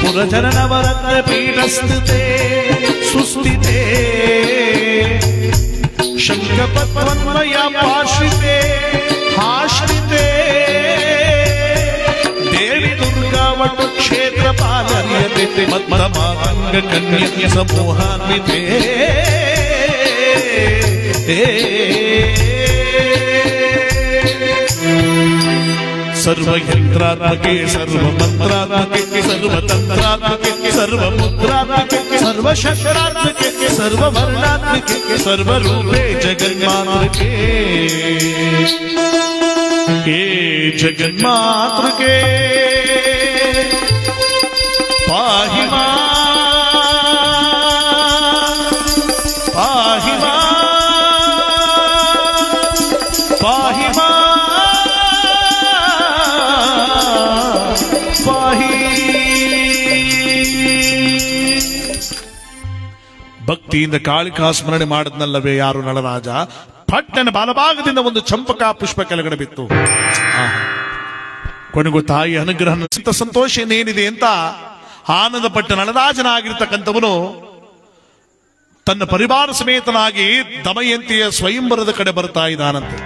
ಪುರಜನವರತ್ರ ಪೀಠಸ್ಥಿತೆ ಸುಸ್ಥಿತೆ ಶಂಖಪದ್ಮನ್ವಯ ಪಾಶ್ರಿತೆ ಆಶ್ರಿತೆ ದೇವಿ ದುರ್ಗಾ ವಟು ಕ್ಷೇತ್ರ ಪಾಲಯತೆ ಮತ್ತ ಮಾತಂಗ ಕನ್ಯಾ ಸಮೂಹಾನ್ವಿತೆ ಸರ್ವಯಂತ್ರಾತ್ಮಕೆ ಸರ್ವಮಂತ್ರಾತ್ಮಕೆ ಸರ್ವತಂತ್ರಾತ್ಮಕೆ ಸರ್ವಮುದ್ರಾತ್ಮಕೆ ಸರ್ವಶಸ್ತ್ರಾತ್ಮಕೆ ಸರ್ವವರ್ಣಾತ್ಮಕೆ ಸರ್ವರೂಪೇ ಜಗನ್ಮಾತೃಕೆ ಹೇ ಜಗನ್ಮಾತೃಕೆ ಪಾಹಿ ಪಾಹಿ ಪಾಹಿ ಭಕ್ತಿಯಿಂದ ಕಾಳಿಕಾ ಸ್ಮರಣೆ ಮಾಡಿದ್ನಲ್ಲವೇ ಯಾರು ನಳರಾಜ ಪಟ್ಟಣ ಬಾಲಭಾಗದಿಂದ ಒಂದು ಚಂಪಕ ಪುಷ್ಪ ಕೆಳಗಡೆ ಬಿತ್ತು. ಕೊನೆಗೂ ತಾಯಿ ಅನುಗ್ರಹ ಸಂತೋಷ ಏನೇನಿದೆ ಅಂತ ಆನಂದ ಪಟ್ಟ ನಳರಾಜನಾಗಿರ್ತಕ್ಕಂಥವನು ತನ್ನ ಪರಿವಾರ ಸಮೇತನಾಗಿ ದಮಯಂತಿಯ ಸ್ವಯಂವರದ ಕಡೆ ಬರ್ತಾ ಇದ್ದಾನಂತೆ.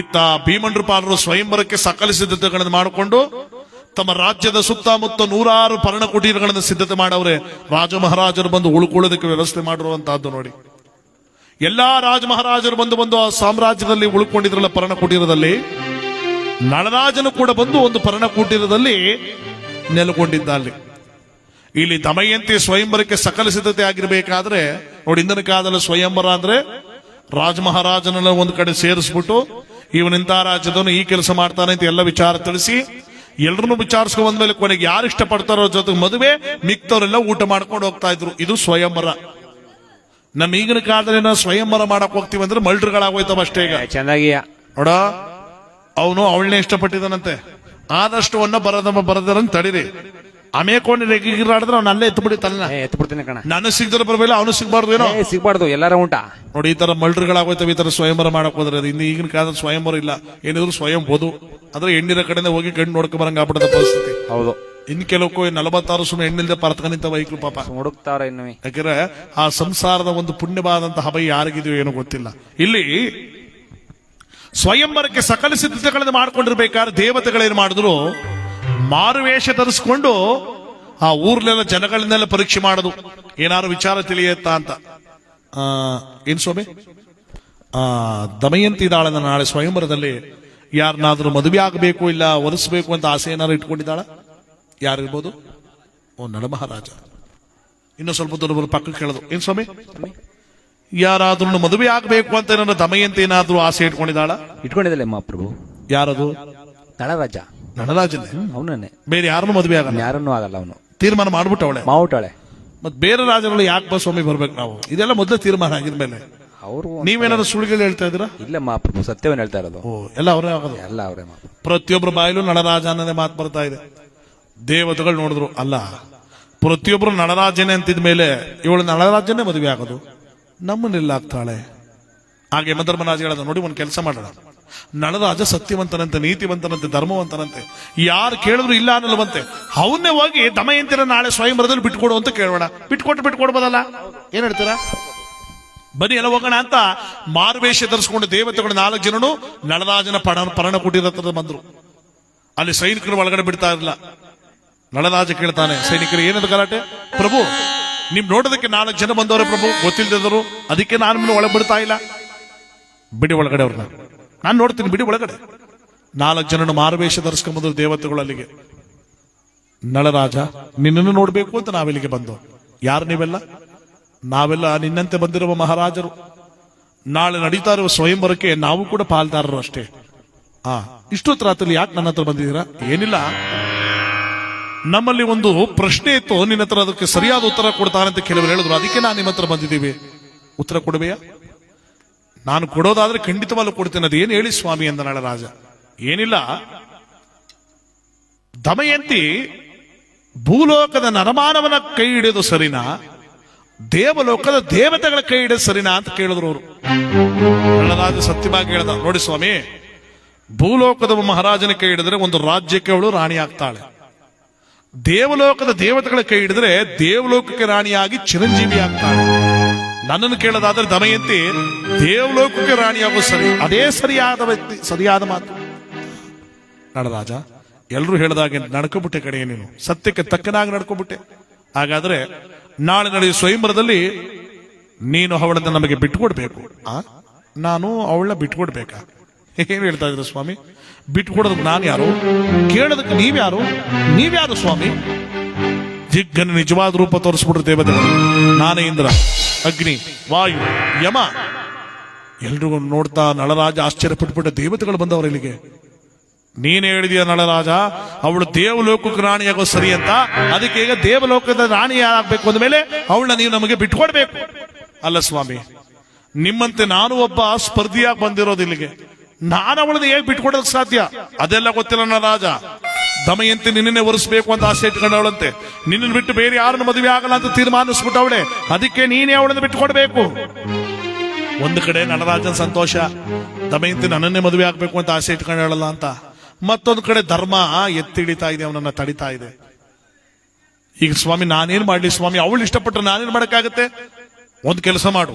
ಇತ್ತ ಭೀಮಂಡ್ರಪಾಲರು ಸ್ವಯಂವರಕ್ಕೆ ಸಕಲ ಸಿದ್ಧತೆಗಳನ್ನು ಮಾಡಿಕೊಂಡು ತಮ್ಮ ರಾಜ್ಯದ ಸುತ್ತಮುತ್ತ 100 ಪರ್ಣ ಕುಟೀರಗಳನ್ನು ಸಿದ್ಧತೆ ಮಾಡವ್ರೆ. ರಾಜ ಮಹಾರಾಜರು ಬಂದು ಉಳ್ಕೊಳ್ಳೋದಕ್ಕೆ ವ್ಯವಸ್ಥೆ ಮಾಡಿರುವಂತಹದ್ದು ನೋಡಿ. ಎಲ್ಲಾ ರಾಜ ಮಹಾರಾಜರು ಬಂದು ಆ ಸಾಮ್ರಾಜ್ಯದಲ್ಲಿ ಉಳ್ಕೊಂಡಿದ್ರಲ್ಲ ಪರ್ಣ ಕುಟೀರದಲ್ಲಿ, ನಳರಾಜನು ಕೂಡ ಬಂದು ಒಂದು ಪರ್ಣ ಕುಟೀರದಲ್ಲಿ ನೆಲೆಗೊಂಡಿದ್ದ. ಇಲ್ಲಿ ದಮಯಂತಿ ಸ್ವಯಂವರಕ್ಕೆ ಸಕಲ ಸಿದ್ಧತೆ ಆಗಿರ್ಬೇಕಾದ್ರೆ ನೋಡಿ, ಇಂದಿನ ಕಾಲದಲ್ಲಿ ಸ್ವಯಂವರ ಅಂದ್ರೆ ರಾಜ ಮಹಾರಾಜನೆಲ್ಲ ಒಂದು ಕಡೆ ಸೇರಿಸ್ಬಿಟ್ಟು ಇವನಿಂತ ರಾಜ್ಯದವನು ಈ ಕೆಲಸ ಮಾಡ್ತಾನೆ ಅಂತ ಎಲ್ಲ ವಿಚಾರ ತಿಳಿಸಿ ಎಲ್ಲರನ್ನು ವಿಚಾರಿಸ್ಕೊಂಡ್ ಬಂದ್ಮೇಲೆ ಕೊನೆಗೆ ಯಾರು ಇಷ್ಟಪಡ್ತಾರೋ ಜೊತೆಗೆ ಮದುವೆ ಮಿಕ್ತವರೆಲ್ಲ ಊಟ ಮಾಡ್ಕೊಂಡು ಹೋಗ್ತಾ ಇದ್ರು. ಇದು ಸ್ವಯಂವರ. ನಮ್ಮ ಈಗಿನ ಕಾಲದಲ್ಲಿ ನಾವು ಸ್ವಯಂವರ ಮಾಡಕ್ ಹೋಗ್ತೀವಿ ಅಂದ್ರೆ ಮಲ್ಟ್ರುಗಳಾಗೋಯ್ತವ ಅಷ್ಟೇ. ಈಗ ಚೆನ್ನಾಗಿ ನೋಡ, ಅವನು ಅವಳನ್ನೇ ಇಷ್ಟಪಟ್ಟಿದ್ದಾನಂತೆ, ಆದಷ್ಟು ಅವನ್ನ ಬರದಂತ ತಡೀರಿ. ಆಮೇಲೆ ರೆಗಿರಾಡಿದ್ರೆ ಅವ್ನ ಅಲ್ಲೇ ಎತ್ಬಿಡಿತಲ್ಲ, ಎತ್ಬಿಡ್ತೀನಿ ಕಣ. ನಾನು ಸಿಗ್ದ್ರ ಬರಬೇಡ, ಅವನು ಸಿಗ್ಬಾರ್ದು, ಏನೋ ಸಿಗ್ಬಾರ್ದು, ಎಲ್ಲಾರ ಉಂಟಾ ನೋಡಿ. ಈ ತರ ಮಲ್ಟ್ರುಗಳಾಗೋಯ್ತವೆ ಈ ತರ ಸ್ವಯಂವರ ಮಾಡಕ್ ಹೋದ್ರೆ. ಅದು ಇನ್ನು ಈಗಿನ ಕಾಲದಲ್ಲಿ ಸ್ವಯಂವರ ಇಲ್ಲ, ಏನಿದ್ರು ಸ್ವಯಂ ಬೋದು. ಅಂದ್ರೆ ಹೆಣ್ಣಿರ ಕಡೆಯಿಂದ ಹೋಗಿ ಗಂಡು ನೋಡ್ಕೊ ಬರಂಗ ಆಗ್ಬಿಡದ ಪರಿಸ್ಥಿತಿ. ಹೌದು. ಇನ್ ಕೆಲವು 46 ಸುಮ್ಮನೆ ಹೆಣ್ಣಿಲ್ದೆ ಪರತ್ಕನಿಂತ ವೈಕ್ಲು ಪಾಪ ಹುಡುಕ್ತಾರ ಇನ್ನು. ಯಾಕಂದ್ರೆ ಆ ಸಂಸಾರದ ಒಂದು ಪುಣ್ಯವಾದಂತಹ ಹಬೈ ಯಾರಿಗಿದೆಯೋ ಏನೋ ಗೊತ್ತಿಲ್ಲ. ಇಲ್ಲಿ ಸ್ವಯಂವರಕ್ಕೆ ಸಕಲ ಸಿದ್ಧತೆಗಳನ್ನು ಮಾಡ್ಕೊಂಡಿರ್ಬೇಕಾದ್ರೆ ದೇವತೆಗಳೇನು ಮಾಡಿದ್ರು, ಮಾರುವೇಷ ಧರಿಸ್ಕೊಂಡು ಆ ಊರ್ಲೆಲ್ಲ ಜನಗಳನ್ನೆಲ್ಲ ಪರೀಕ್ಷೆ ಮಾಡೋದು, ಏನಾದ್ರು ವಿಚಾರ ತಿಳಿಯತ್ತಾ ಅಂತ. ಏನ್ ಸ್ವಾಮಿ, ದಮಯಂತಿ ಇದ್ದಾಳ ನಾಳೆ ಸ್ವಯಂವರದಲ್ಲಿ, ಯಾರನ್ನಾದ್ರೂ ಮದುವೆ ಆಗಬೇಕು ಇಲ್ಲ ಒರೆಸ್ಬೇಕು ಅಂತ ಆಸೆ ಏನಾದ್ರು ಇಟ್ಕೊಂಡಿದ್ದಾಳ? ಯಾರಿರ್ಬೋದು? ಓ, ನಳ ಮಹಾರಾಜ. ಇನ್ನು ಸ್ವಲ್ಪ ದೂರ ಪಕ್ಕಕ್ಕೆ ಕೇಳೋದು, ಏನ್ ಸ್ವಾಮಿ, ಯಾರಾದ್ರೂ ಮದುವೆ ಆಗ್ಬೇಕು ಅಂತ ಏನಾದ್ರು ದಮಯಂತಿ ಏನಾದ್ರೂ ಆಸೆ ಇಟ್ಕೊಂಡಿದ್ದಾಳ? ಇಟ್ಕೊಂಡಿದ್ದಲ್ಲ ಮಹಾಪ್ರಭು. ಯಾರದು? ನಳರಾಜ. ನಳರಾಜನೇ? ಅವನೇ. ಬೇರೆ ಯಾರನ್ನು ಮದುವೆ ಆಗಲ್ಲ? ಯಾರನ್ನೂ ಆಗಲ್ಲ. ಅವನು ತೀರ್ಮಾನ ಮಾಡ್ಬಿಟ್ಟವಳೆ, ಮಾಡ್ಬಿಟ್ಟವಳೆ. ಮತ್ ಬೇರೆ ರಾಜಗಳು ಯಾಕೆ ಸ್ವಾಮಿ ಬರ್ಬೇಕು ನಾವು? ಇದೆಲ್ಲ ಮೊದಲೇ ತೀರ್ಮಾನ ಆಗಿದ್ಮೇಲೆ ಅವರು ನೀವೇನಾದ್ರು ಸುಳ್ಳುಗಳು ಹೇಳ್ತಾ ಇದ್ದೀರಾ? ಇಲ್ಲ ಮಹಾಪ್ರಭು, ಸತ್ಯವನ್ನ ಹೇಳ್ತಾ ಇರೋದು. ಓ, ಎಲ್ಲ ಅವರೇ ಆಗೋದು? ಎಲ್ಲ ಅವರೇ. ಪ್ರತಿಯೊಬ್ಬರ ಬಾಯಲು ನಳರಾಜ ಅನ್ನೋದೇ ಮಾತು ಬರ್ತಾ ಇದೆ. ದೇವತೆಗಳು ನೋಡಿದ್ರು, ಅಲ್ಲ ಪ್ರತಿಯೊಬ್ಬರು ನಳರಾಜನೇ ಅಂತಿದ ಮೇಲೆ ಇವಳು ನಳರಾಜನೇ ಮದುವೆ ಆಗೋದು, ನಮ್ಮನ್ನೆಲ್ಲ ಆಗ್ತಾಳೆ. ಹಾಗೆ ಯಮಧರ್ಮರಾಜ ಹೇಳೋದು, ನೋಡಿ ಒಂದು ಕೆಲಸ ಮಾಡೋಣ, ನಳರಾಜ ಸತ್ಯವಂತನಂತೆ, ನೀತಿವಂತನಂತೆ, ಧರ್ಮವಂತನಂತೆ, ಯಾರು ಕೇಳಿದ್ರು ಇಲ್ಲ ಅನ್ನಲ್ವಂತೆ. ಅವನ್ನೇ ಹೋಗಿ ದಮಯಂತಿರ ನಾಳೆ ಸ್ವಯಂವರದಲ್ಲಿ ಬಿಟ್ಕೊಡು ಅಂತ ಕೇಳೋಣ. ಬಿಟ್ಕೊಡ್ಬೋದಲ್ಲ? ಏನ್ ಹೇಳ್ತೀರಾ? ಬನ್ನಿ ಎಲ್ಲ ಹೋಗೋಣ ಅಂತ ಮಾರುವೇಷ ಧರಿಸ್ಕೊಂಡು ದೇವತೆಗಳು 4 ಜನನು ನಳರಾಜನ ಪರ್ಣ ಕುಟೀರ ಬಂದ್ರು. ಅಲ್ಲಿ ಸೈನಿಕರು ಒಳಗಡೆ ಬಿಡ್ತಾ ಇರಲಿಲ್ಲ. ನಳರಾಜ ಕೇಳ್ತಾನೆ, ಸೈನಿಕರು ಏನದು ಗಲಾಟೆ? ಪ್ರಭು, ನಿಮ್ ನೋಡೋದಕ್ಕೆ 4 ಜನ ಬಂದವ್ರೆ ಪ್ರಭು, ಗೊತ್ತಿಲ್ದಿದ್ರು, ಅದಕ್ಕೆ ನಾನು ನಿಮ್ಮನ್ನು ಒಳಗೆ ಬಿಡ್ತಾ ಇಲ್ಲ. ಬಿಡಿ ಒಳಗಡೆ ಅವ್ರನ್ನ, ನಾನು ನೋಡ್ತೀನಿ, ಬಿಡಿ ಒಳಗಡೆ. 4 ಜನನು ಮಾರುವೇಷ ಧರಿಸ್ಕೊಂಡ್ಬಂದ್ರು ದೇವತೆಗಳು ಅಲ್ಲಿಗೆ. ನಳರಾಜ, ನಿನ್ನನ್ನು ನೋಡ್ಬೇಕು ಅಂತ ನಾವಿಲ್ಲಿಗೆ ಬಂದು. ಯಾರು ನೀವೆಲ್ಲ? ನಾವೆಲ್ಲ ನಿನ್ನಂತೆ ಬಂದಿರುವ ಮಹಾರಾಜರು. ನಾಳೆ ನಡೀತಾ ಇರುವ ಸ್ವಯಂವರಕ್ಕೆ ನಾವು ಕೂಡ ಪಾಲ್ದಾರರು ಅಷ್ಟೇ. ಇಷ್ಟೊತ್ತು ರಾತ್ರಿ ಯಾಕೆ ನನ್ನ ಹತ್ರ ಬಂದಿದ್ದೀರಾ? ಏನಿಲ್ಲ, ನಮ್ಮಲ್ಲಿ ಒಂದು ಪ್ರಶ್ನೆ ಇತ್ತು, ನಿನ್ನ ಹತ್ರ ಅದಕ್ಕೆ ಸರಿಯಾದ ಉತ್ತರ ಕೊಡ್ತಾನಂತ ಕೆಲವರು ಹೇಳಿದ್ರು, ಅದಕ್ಕೆ ನಾನು ನಿಮ್ಮ ಹತ್ರ ಬಂದಿದ್ದೀವಿ. ಉತ್ತರ ಕೊಡಬೇಯಾ? ನಾನು ಕೊಡೋದಾದ್ರೆ ಖಂಡಿತವಾಗ್ಲೂ ಕೊಡ್ತೇನೆ. ಅದು ಏನು ಹೇಳಿ ಸ್ವಾಮಿ ಅಂದ ನಳರಾಜ. ಏನಿಲ್ಲ, ದಮಯಂತಿ ಭೂಲೋಕದ ನರಮಾನವನ ಕೈ ಹಿಡಿಯೋದು ಸರಿನಾ, ದೇವಲೋಕದ ದೇವತೆಗಳ ಕೈ ಹಿಡಿಯೋದು ಸರಿನಾ ಅಂತ ಕೇಳಿದ್ರು ಅವರು. ನಳರಾಜ ಸತ್ಯವಾಗಿ ಹೇಳ್ದ, ನೋಡಿ ಸ್ವಾಮಿ, ಭೂಲೋಕದ ಮಹಾರಾಜನ ಕೈ ಹಿಡಿದ್ರೆ ಒಂದು ರಾಜ್ಯಕ್ಕೆ ಅವಳು ರಾಣಿ ಆಗ್ತಾಳೆ, ದೇವಲೋಕದ ದೇವತೆಗಳ ಕೈ ಹಿಡಿದ್ರೆ ದೇವಲೋಕಕ್ಕೆ ರಾಣಿಯಾಗಿ ಚಿರಂಜೀವಿ ಆಗ್ತಾಳೆ. ನನ್ನನ್ನು ಕೇಳೋದಾದ್ರೆ ದಮಯಂತಿ ದೇವಲೋಕಕ್ಕೆ ರಾಣಿಯಾಗೋ ಸರಿ, ಅದೇ ಸರಿಯಾದ ವ್ಯಕ್ತಿ, ಸರಿಯಾದ ಮಾತು. ನಳರಾಜ, ಎಲ್ರು ಹೇಳಿದಾಗೆ ನಡ್ಕೊಬಿಟ್ಟೆ ಕಡೆ, ನೀನು ಸತ್ಯಕ್ಕೆ ತಕ್ಕನಾಗಿ ನಡ್ಕೊಬಿಟ್ಟೆ. ಹಾಗಾದ್ರೆ ನಾಳೆ ನಡೆಯುವ ಸ್ವಯಂವರದಲ್ಲಿ ನೀನು ಅವಳನ್ನ ನಮಗೆ ಬಿಟ್ಟುಕೊಡ್ಬೇಕು. ನಾನು ಅವಳನ್ನ ಬಿಟ್ಟುಕೊಡ್ಬೇಕಾ? ಏನ್ ಹೇಳ್ತಾ ಇದ್ರು ಸ್ವಾಮಿ? ಬಿಟ್ಟುಕೊಡೋದಕ್ಕೆ ನಾನು ಯಾರು? ಕೇಳೋದಕ್ಕೆ ನೀವ್ಯಾರು ಸ್ವಾಮಿ? ಜಿಗ್ಗನ ನಿಜವಾದ ರೂಪ ತೋರಿಸ್ಬಿಟ್ರು ದೇವತೆಗಳು. ನಾನೇ ಇಂದ್ರ, ಅಗ್ನಿ, ವಾಯು, ಯಮ. ಎಲ್ರಿಗೂ ನೋಡ್ತಾ ನಳರಾಜ ಆಶ್ಚರ್ಯಪಟ್ಟುಬಿಟ್ಟ. ದೇವತೆಗಳು ಬಂದವರು ಇಲ್ಲಿಗೆ. ನೀನೇ ಹೇಳಿದೀಯ ನಳರಾಜ, ಅವಳು ದೇವಲೋಕಕ್ಕೆ ರಾಣಿಯಾಗೋ ಸರಿ ಅಂತ. ಅದಕ್ಕೆ ಈಗ ದೇವಲೋಕದ ರಾಣಿ ಆಗ್ಬೇಕು ಅಂದ ಮೇಲೆ ಅವಳನ್ನ ನೀವು ನಮಗೆ ಬಿಟ್ಕೊಡ್ಬೇಕು. ಅಲ್ಲ ಸ್ವಾಮಿ, ನಿಮ್ಮಂತೆ ನಾನು ಒಬ್ಬ ಸ್ಪರ್ಧಿಯಾಗಿ ಬಂದಿರೋದು ಇಲ್ಲಿಗೆ. ನಾನು ಅವಳನ್ನ ಹೇಗೆ ಬಿಟ್ಕೊಡೋದಕ್ಕೆ ಸಾಧ್ಯ? ಅದೆಲ್ಲ ಗೊತ್ತಿಲ್ಲ ನಳರಾಜ. ದಮಯಂತಿ ನಿನ್ನೆ ಒರೆಸ್ಬೇಕು ಅಂತ ಆಸೆ ಇಟ್ಕೊಂಡವಳಂತೆ. ನಿನ್ನನ್ನು ಬಿಟ್ಟು ಬೇರೆ ಯಾರನ್ನು ಮದುವೆ ಆಗಲ್ಲ ಅಂತ ತೀರ್ಮಾನಿಸ್ಬಿಟ್ಟವಳೆ. ಅದಕ್ಕೆ ನೀನೇ ಅವಳನ್ನು ಬಿಟ್ಟುಕೊಡ್ಬೇಕು. ಒಂದು ಕಡೆ ನಳರಾಜನ ಸಂತೋಷ, ದಮಯಂತಿ ನನ್ನನ್ನೇ ಮದುವೆ ಆಗ್ಬೇಕು ಅಂತ ಆಸೆ ಇಟ್ಕೊಂಡವಳಲ್ಲ ಅಂತ. ಮತ್ತೊಂದು ಕಡೆ ಧರ್ಮ ಎತ್ತಿ ಹಿಡಿತಾ ಇದೆ, ಅವನನ್ನ ತಡಿತಾ ಇದೆ. ಈಗ ಸ್ವಾಮಿ ನಾನೇನ್ ಮಾಡ್ಲಿ ಸ್ವಾಮಿ? ಅವಳು ಇಷ್ಟಪಟ್ಟರೆ ನಾನೇನ್ ಮಾಡಕ್ಕಾಗತ್ತೆ? ಒಂದು ಕೆಲಸ ಮಾಡು,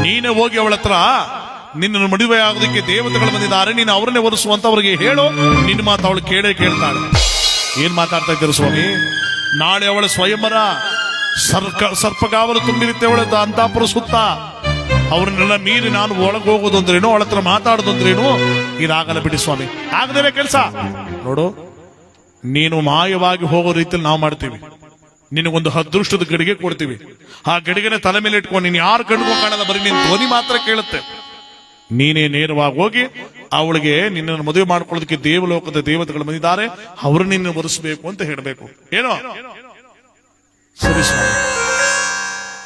ನೀನೇ ಹೋಗಿ ಅವಳ ಹತ್ರ ನಿನ್ನನ್ನು ಮದುವೆ ಆಗೋದಕ್ಕೆ ದೇವತೆಗಳು ಬಂದಿದ್ದಾರೆ, ನೀನು ಅವರನ್ನೇ ಒರೆಸುವಂತ ಅವ್ರಿಗೆ ಹೇಳು. ನಿನ್ನ ಮಾತು ಅವಳು ಕೇಳ್ತಾಳೆ. ಏನ್ ಮಾತಾಡ್ತಾ ಇದ್ದೀರ ಸ್ವಾಮಿ? ನಾಳೆ ಅವಳ ಸ್ವಯಂವರ, ಸರ್ಪಗಾವಲು ತುಂಬಿರುತ್ತೆ ಅವಳ ಅಂತಾಪುರ ಸುತ್ತ. ಅವ್ರನ್ನೆಲ್ಲ ಮೀರಿ ನಾನು ಒಳಗೆ ಹೋಗೋದು ಅಂದ್ರೇನು, ಅವಳ ಹತ್ರ ಮಾತಾಡೋದು ಅಂದ್ರೇನು? ಇದಾಗಲ್ಲ ಬಿಡಿ ಸ್ವಾಮಿ, ಆಗದೇ ಕೆಲಸ. ನೋಡು, ನೀನು ಮಾಯವಾಗಿ ಹೋಗೋ ರೀತಿಯಲ್ಲಿ ನಾವು ಮಾಡ್ತೀವಿ. ನಿನಗೊಂದು ಅದೃಷ್ಟದ ಗಡಿಗೆ ಕೊಡ್ತೀವಿ. ಆ ಗಡಿಗೆನ ತಲೆ ಮೇಲೆ ಇಟ್ಕೊಂಡು ನೀನು ಯಾರು ಕಣ್ಕೋ ಕಾಣಲ್ಲ, ಬರೀ ನಿನ್ ಧ್ವನಿ ಮಾತ್ರ ಕೇಳುತ್ತೆ. ನೀನೇ ನೇರವಾಗಿ ಹೋಗಿ ಅವಳಿಗೆ ನಿನ್ನನ್ನು ಮದುವೆ ಮಾಡ್ಕೊಳ್ಳೋದಕ್ಕೆ ದೇವಲೋಕದ ದೇವತೆಗಳು ಬಂದಿದ್ದಾರೆ, ಅವರು ನಿನ್ನ ಒರೆಸಬೇಕು ಅಂತ ಹೇಳಬೇಕು. ಏನೋ ಸರಿ ಸ್ವಾಮಿ,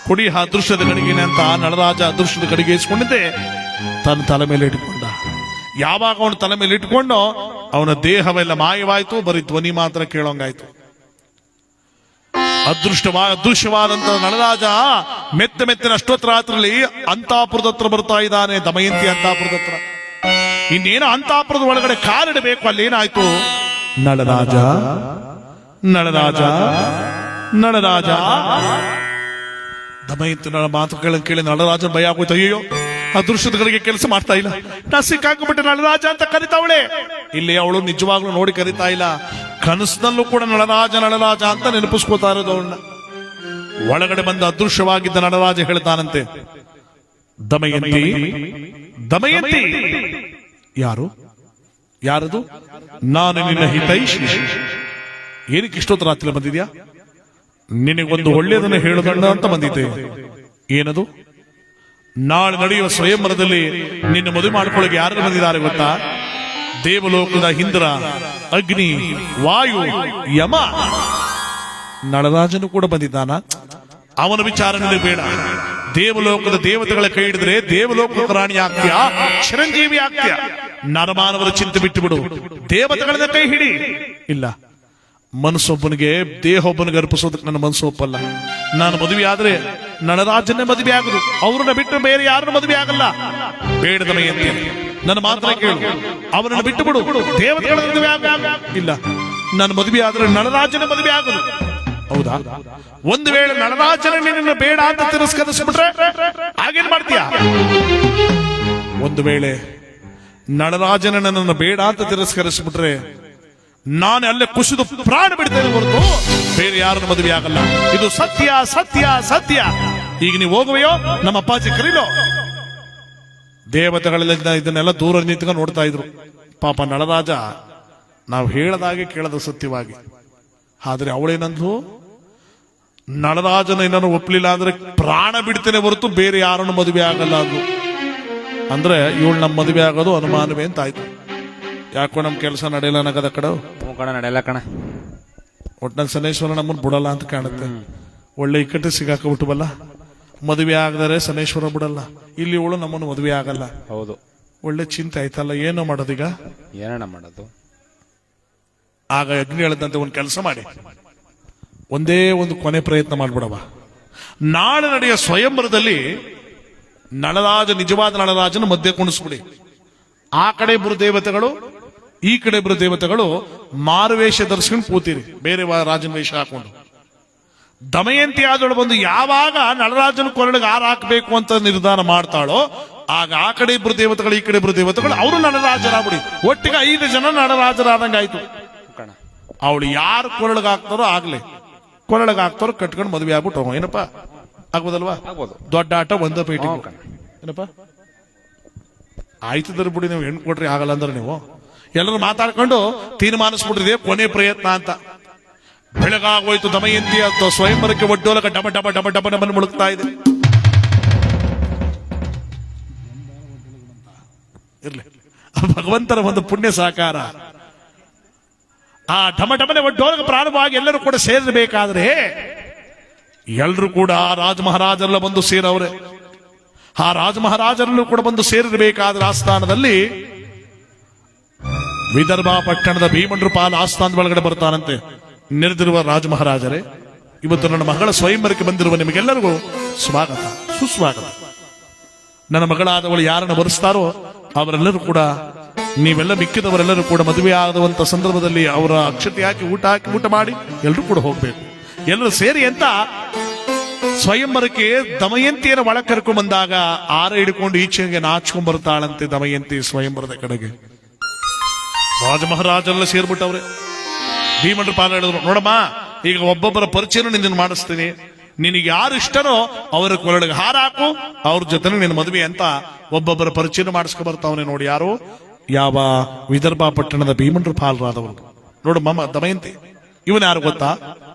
ಕೊಡಿ ಆ ಅದೃಷ್ಟದ ಗಡಿಗೆನೆ ಅಂತ ನಳರಾಜ ಅದೃಷ್ಟದ ಗಡಿಗೆ ಇಸ್ಕೊಂಡಿದ್ದೆ ತನ್ನ ತಲೆ ಮೇಲೆ ಇಟ್ಕೊಂಡ. ಯಾವಾಗ ಅವನ ತಲೆ ಮೇಲೆ ಇಟ್ಕೊಂಡು ಅವನ ದೇಹವೆಲ್ಲ ಮಾಯವಾಯ್ತು, ಬರೀ ಧ್ವನಿ ಮಾತ್ರ ಕೇಳೋಂಗಾಯ್ತು. ಅದೃಶ್ಯವಾದಂತ ನಳರಾಜ ಮೆತ್ತಿನ ಅಷ್ಟೊತ್ತರಾತ್ರಲ್ಲಿ ಅಂತಾಪುರದ ಹತ್ರ ಬರ್ತಾ ಇದ್ದಾನೆ. ದಮಯಂತಿ ಅಂತಾಪುರದ ಹತ್ರ. ಇನ್ನೇನೋ ಅಂತಾಪುರದ ಒಳಗಡೆ ಕಾಲಿಡಬೇಕು. ಅಲ್ಲೇನಾಯ್ತು? ನಳರಾಜ ನಳರಾಜ ನಳರಾಜ. ದಮಯಂತಿ ಮಾತುಗಳನ್ನು ಕೇಳಿ ನಳರಾಜನ ಭಯ ಆಗೋಯ್ತು. ಅಯ್ಯೋ, ಅದೃಷ್ಟಗಳಿಗೆ ಕೆಲಸ ಮಾಡ್ತಾ ಇಲ್ಲ, ನಾ ಸಿಕ್ಕಾಕೊಂಡ್ಬಿಟ್ಟೆ ನಳರಾಜ ಅಂತ ಕರಿತಾವಳೆ. ಇಲ್ಲಿ ಅವಳು ನಿಜವಾಗ್ಲೂ ನೋಡಿ ಕರಿತಾ ಇಲ್ಲ, ಕನಸಿನಲ್ಲೂ ಕೂಡ ನಳರಾಜ ನಳರಾಜ ಅಂತ ನೆನಪಿಸ್ಕೋತಾ ಇರೋದು ಅವಳನ್ನ. ಒಳಗಡೆ ಬಂದ ಅದೃಶ್ಯವಾಗಿದ್ದ ನಳರಾಜ ಹೇಳ್ತಾನಂತೆ, ದಮಯಂತಿ ದಮಯಂತಿ. ಯಾರದು? ನಾನು ನಿನ್ನ ಹಿತೈಷಿ. ಏನಕ್ಕೆ ಇಷ್ಟೊತ್ತು ರಾತ್ರಿ ಬಂದಿದ್ಯಾ? ನಿನಗೊಂದು ಒಳ್ಳೆಯದನ್ನು ಹೇಳೋದಣ್ಣ ಅಂತ ಬಂದಿದ್ದೆ. ಏನದು? ನಾಳೆ ನಡೆಯುವ ಸ್ವಯಂವರದಲ್ಲಿ ನಿನ್ನ ಮದುವೆ ಮಾಡ್ಕೊಳ್ಳೋಕೆ ಯಾರು ಬಂದಿದ್ದಾರೆ ಗೊತ್ತಾ? ದೇವಲೋಕದ ಇಂದ್ರ, ಅಗ್ನಿ, ವಾಯು, ಯಮ. ನಳರಾಜನು ಕೂಡ ಬಂದಿದ್ದಾನ? ಅವನ ವಿಚಾರ ನಿನಗೆ ಬೇಡ. ದೇವಲೋಕದ ದೇವತೆಗಳ ಕೈ ಹಿಡಿದ್ರೆ ದೇವಲೋಕದ ರಾಣಿ ಆಗ್ತೀಯಾ, ಚಿರಂಜೀವಿ ಆಗ್ತೀಯಾ? ನರಮಾನವರ ಚಿಂತೆ ಬಿಟ್ಟು ಬಿಡು, ದೇವತೆಗಳನ್ನ ಕೈ ಹಿಡಿ. ಇಲ್ಲ, ಮನಸ್ಸೊಬ್ಬನಿಗೆ ದೇಹೊಬ್ಬನಿಗೆ ಅರ್ಪಿಸೋದಕ್ಕೆ ನನ್ನ ಮನಸ್ಸು ಒಪ್ಪಲ್ಲ. ನಾನು ಮದುವೆ ಆದ್ರೆ ನಳರಾಜನ್ನೇ ಮದುವೆ ಆಗುದು, ಅವ್ರನ್ನ ಬಿಟ್ಟು ಬೇರೆ ಯಾರನ್ನ ಮದುವೆ ಆಗಲ್ಲ. ಬೇಡದ ಮೈಯಂತೆ ನನ್ನ ಮಾತ್ರ ಕೇಳು, ಅವರನ್ನ ಬಿಟ್ಟು ಬಿಡು, ದೇವತೆಗಳ ಮದುವೆ ಇಲ್ಲ. ನನ್ನ ಮದುವೆ ಆದ್ರೆ ನಳರಾಜನ ಮದುವೆ ಆಗುದು. ಹೌದಾ? ಒಂದು ವೇಳೆ ನಳರಾಜನ ನಿನ್ನ ಬೇಡ ಅಂತ ತಿರಸ್ಕರಿಸ್ಬಿಟ್ರೆ ಹಾಗೇನ್ ಮಾಡ್ತೀಯ? ಒಂದು ವೇಳೆ ನಳರಾಜನ ನನ್ನನ್ನು ಬೇಡ ಅಂತ ತಿರಸ್ಕರಿಸ್ಬಿಟ್ರೆ ನಾನು ಅಲ್ಲೇ ಕುಸಿದು ಪ್ರಾಣ ಬಿಡ್ತೇನೆ ಹೊರತು ಬೇರೆ ಯಾರನ್ನು ಮದುವೆ ಆಗಲ್ಲ. ಇದು ಸತ್ಯ ಸತ್ಯ ಸತ್ಯ. ಈಗ ನೀವು ಹೋಗುವೆಯೋ ನಮ್ಮ ಅಪ್ಪಾಜಿ ಕರೀಲೋ. ದೇವತೆಗಳೆಲ್ಲ ಇದನ್ನೆಲ್ಲ ದೂರ ನಿಂತ್ಕೊಂಡು ನೋಡ್ತಾ ಇದ್ರು. ಪಾಪ ನಳರಾಜ ನಾವು ಹೇಳದಾಗೆ ಕೇಳದ ಸತ್ಯವಾಗಿ. ಆದ್ರೆ ಅವಳೇನಂದ್ರು, ನಳರಾಜನ ಏನನ್ನು ಒಪ್ಪಲಿಲ್ಲ ಅಂದ್ರೆ ಪ್ರಾಣ ಬಿಡ್ತೇನೆ ಹೊರತು ಬೇರೆ ಯಾರನ್ನು ಮದುವೆ ಆಗಲ್ಲ ಅಂದ್ರು. ಅಂದ್ರೆ ಇವಳು ನಮ್ಮ ಮದುವೆ ಆಗೋದು ಅನುಮಾನವೇ ಅಂತ ಆಯ್ತು. ಯಾಕೋ ನಮ್ ಕೆಲಸ ನಡೆಯಲ್ಲ ಅನ್ನಕದ ಕಡೆ ನಡೆಯಲ್ಲ ಕಣ. ಒಟ್ನಲ್ಲಿ ಶನೇಶ್ವರ ನಮ್ಮನ್ನು ಬಿಡಲ್ಲ ಅಂತ ಕಾಣುತ್ತೆ. ಒಳ್ಳೆ ಇಕ್ಕಟ್ಟು ಸಿಗಾಕಬಿಟ್ಟುವಲ್ಲ, ಮದುವೆ ಆಗದರೆ ಶನೇಶ್ವರ ಬಿಡಲ್ಲ, ಇಲ್ಲಿ ಇವಳು ನಮ್ಮನ್ನು ಮದುವೆ ಆಗಲ್ಲ. ಹೌದು, ಒಳ್ಳೆ ಚಿಂತೆ ಆಯ್ತಲ್ಲ. ಏನೋ ಮಾಡೋದೀಗ? ಏನಣ್ಣ ಮಾಡೋದು? ಆಗ ಅಗ್ನಿ ಹೇಳಿದಂತೆ ಒಂದು ಕೆಲಸ ಮಾಡಿ, ಒಂದೇ ಒಂದು ಕೊನೆ ಪ್ರಯತ್ನ ಮಾಡ್ಬಿಡವ. ನಾಳೆ ನಡೆಯ ಸ್ವಯಂವರದಲ್ಲಿ ನಳರಾಜ, ನಿಜವಾದ ನಳರಾಜನ ಮಧ್ಯೆ ಕುಣಿಸ್ಬಿಡಿ. ಆ ಕಡೆ ಇಬ್ಬರು ದೇವತೆಗಳು, ಈ ಕಡೆ ಇಬ್ರು ದೇವತೆಗಳು ಮಾರುವೇಷ ಧರಿಸ್ಕೊಂಡು ಕೂತಿರಿ, ಬೇರೆ ರಾಜನ ವೇಷ ಹಾಕೊಂಡು. ದಮಯಂತಿ ಆದಳು ಬಂದು ಯಾವಾಗ ನಳರಾಜನ ಕೊರಳಿಗೆ ಹಾರ ಹಾಕಬೇಕು ಅಂತ ನಿರ್ಧಾರ ಮಾಡ್ತಾಳೋ ಆಗ ಆ ಕಡೆ ಇಬ್ರು ದೇವತೆಗಳು ಈ ಕಡೆ ಇಬ್ರು ದೇವತೆಗಳು ಅವರು ನಳರಾಜರಾಗ್ಬಿಡಿ. ಒಟ್ಟಿಗೆ 5 ಜನ ನಳರಾಜರಾದಂಗಾಯ್ತು. ಕಣ ಅವಳು ಯಾರು ಕೊರಳಿಗೆ ಹಾಕ್ತಾರೋ ಆಗ್ಲಿ, ಕೊರಳಿಗೆ ಹಾಕ್ತಾರೋ ಕಟ್ಕೊಂಡು ಮದುವೆ ಆಗ್ಬಿಟ್ಟು ಹೋಗೋ. ಏನಪ್ಪ ಆಗ್ಬೋದಲ್ವಾ? ಆಗ್ಬೋದು. ದೊಡ್ಡ ಆಟ ಒಂದ ಪೇಟಿ ಹ್ಞೂ ಕಣ. ಏನಪ್ಪ ಆಯ್ತದ್ರ ಬಿಡಿ, ನೀವು ಹೆಣ್ಣು ಕೊಟ್ರಿ ಆಗಲ್ಲ ಅಂದ್ರೆ ನೀವು ಎಲ್ಲರೂ ಮಾತಾಡ್ಕೊಂಡು ತೀರ್ಮಾನಿಸ್ಬಿಟ್ಟಿದೆ ಕೊನೆ ಪ್ರಯತ್ನ ಅಂತ. ಬೆಳಗಾಗೋಯ್ತು. ದಮಯಂತಿ ಅಥವಾ ಸ್ವಯಂವರಕ್ಕೆ ಒಡ್ಡೋಲಕ ಡಬ ಡಬ ಡಬ ಡಬ ಡಬ ಮುಳುಗ್ತಾ ಇದೆ. ಇರ್ಲಿ, ಭಗವಂತನ ಒಂದು ಪುಣ್ಯ ಸಾಕಾರ. ಆ ಢಮ ಢಮನೆ ಒಡ್ಡೋಲಕ ಪ್ರಾರಂಭವಾಗಿ ಎಲ್ಲರೂ ಕೂಡ ಸೇರಬೇಕಾದ್ರೆ ಎಲ್ಲರೂ ಕೂಡ ಆ ರಾಜ ಮಹಾರಾಜರೆಲ್ಲ ಬಂದು ಸೇರವ್ರೆ. ಆ ರಾಜ ಮಹಾರಾಜರಲ್ಲೂ ಕೂಡ ಬಂದು ಸೇರಿರಬೇಕಾದ್ರೆ ಆಸ್ಥಾನದಲ್ಲಿ ವಿದರ್ಭ ಪಟ್ಟಣದ ಭೀಮಂಡ್ರು ಪಾಲ್ ಆಸ್ಥಾನದ ಒಳಗಡೆ ಬರ್ತಾನಂತೆ. ನೆರೆದಿರುವ ರಾಜ ಮಹಾರಾಜರೇ, ಇವತ್ತು ನನ್ನ ಮಗಳ ಸ್ವಯಂವರಕ್ಕೆ ಬಂದಿರುವ ನಿಮಗೆಲ್ಲರಿಗೂ ಸ್ವಾಗತ, ಸುಸ್ವಾಗತ. ನನ್ನ ಮಗಳಾದವಳು ಯಾರನ್ನು ಬರೆಸ್ತಾರೋ ಅವರೆಲ್ಲರೂ ಕೂಡ, ನೀವೆಲ್ಲ ಮಿಕ್ಕಿದವರೆಲ್ಲರೂ ಕೂಡ ಮದುವೆ ಆಗುವಂತ ಸಂದರ್ಭದಲ್ಲಿ ಅವರ ಅಕ್ಷತೆ ಹಾಕಿ ಊಟ ಮಾಡಿ ಎಲ್ಲರೂ ಕೂಡ ಹೋಗ್ಬೇಕು. ಎಲ್ಲರೂ ಸೇರಿ ಅಂತ ಸ್ವಯಂವರಕ್ಕೆ ದಮಯಂತಿಯನ್ನು ಒಳ ಕರ್ಕೊಂಡ್ ಬಂದಾಗ ಆರ ಹಿಡ್ಕೊಂಡು ಈಚೆಗೆ ನಾಚ್ಕೊಂಡ್ ಬರ್ತಾಳಂತೆ ದಮಯಂತಿ ಸ್ವಯಂವರದ ಕಡೆಗೆ. ರಾಜ ಮಹಾರಾಜರೆಲ್ಲ ಸೇರ್ಬಿಟ್ಟವ್ರೆ. ಭೀಮಂಡ್ರ ಪಾಲ ಹೇಳಿದ್ರು, ನೋಡಮ್ಮ, ಈಗ ಒಬ್ಬೊಬ್ಬರ ಪರಿಚಯನು ನಿನ್ನ ಮಾಡಿಸ್ತೀನಿ, ನಿನಗೆ ಯಾರು ಇಷ್ಟನೋ ಅವರ ಕೊರಳಿಗೆ ಹಾರ ಹಾಕು, ಅವ್ರ ಜೊತೆ ನಿನ್ನ ಮದುವೆ ಅಂತ ಒಬ್ಬೊಬ್ಬರ ಪರಿಚಯನ ಮಾಡಿಸ್ಕೊ ಬರ್ತಾವನೆ. ನೋಡಿ ಯಾರು? ಯಾವ ವಿದರ್ಭ ಪಟ್ಟಣದ ಭೀಮಂಡ್ರ ಪಾಲರಾದವರು. ನೋಡು ಮಮ್ಮ ದಮಯಂತಿ, ಇವನ ಯಾರು ಗೊತ್ತಾ?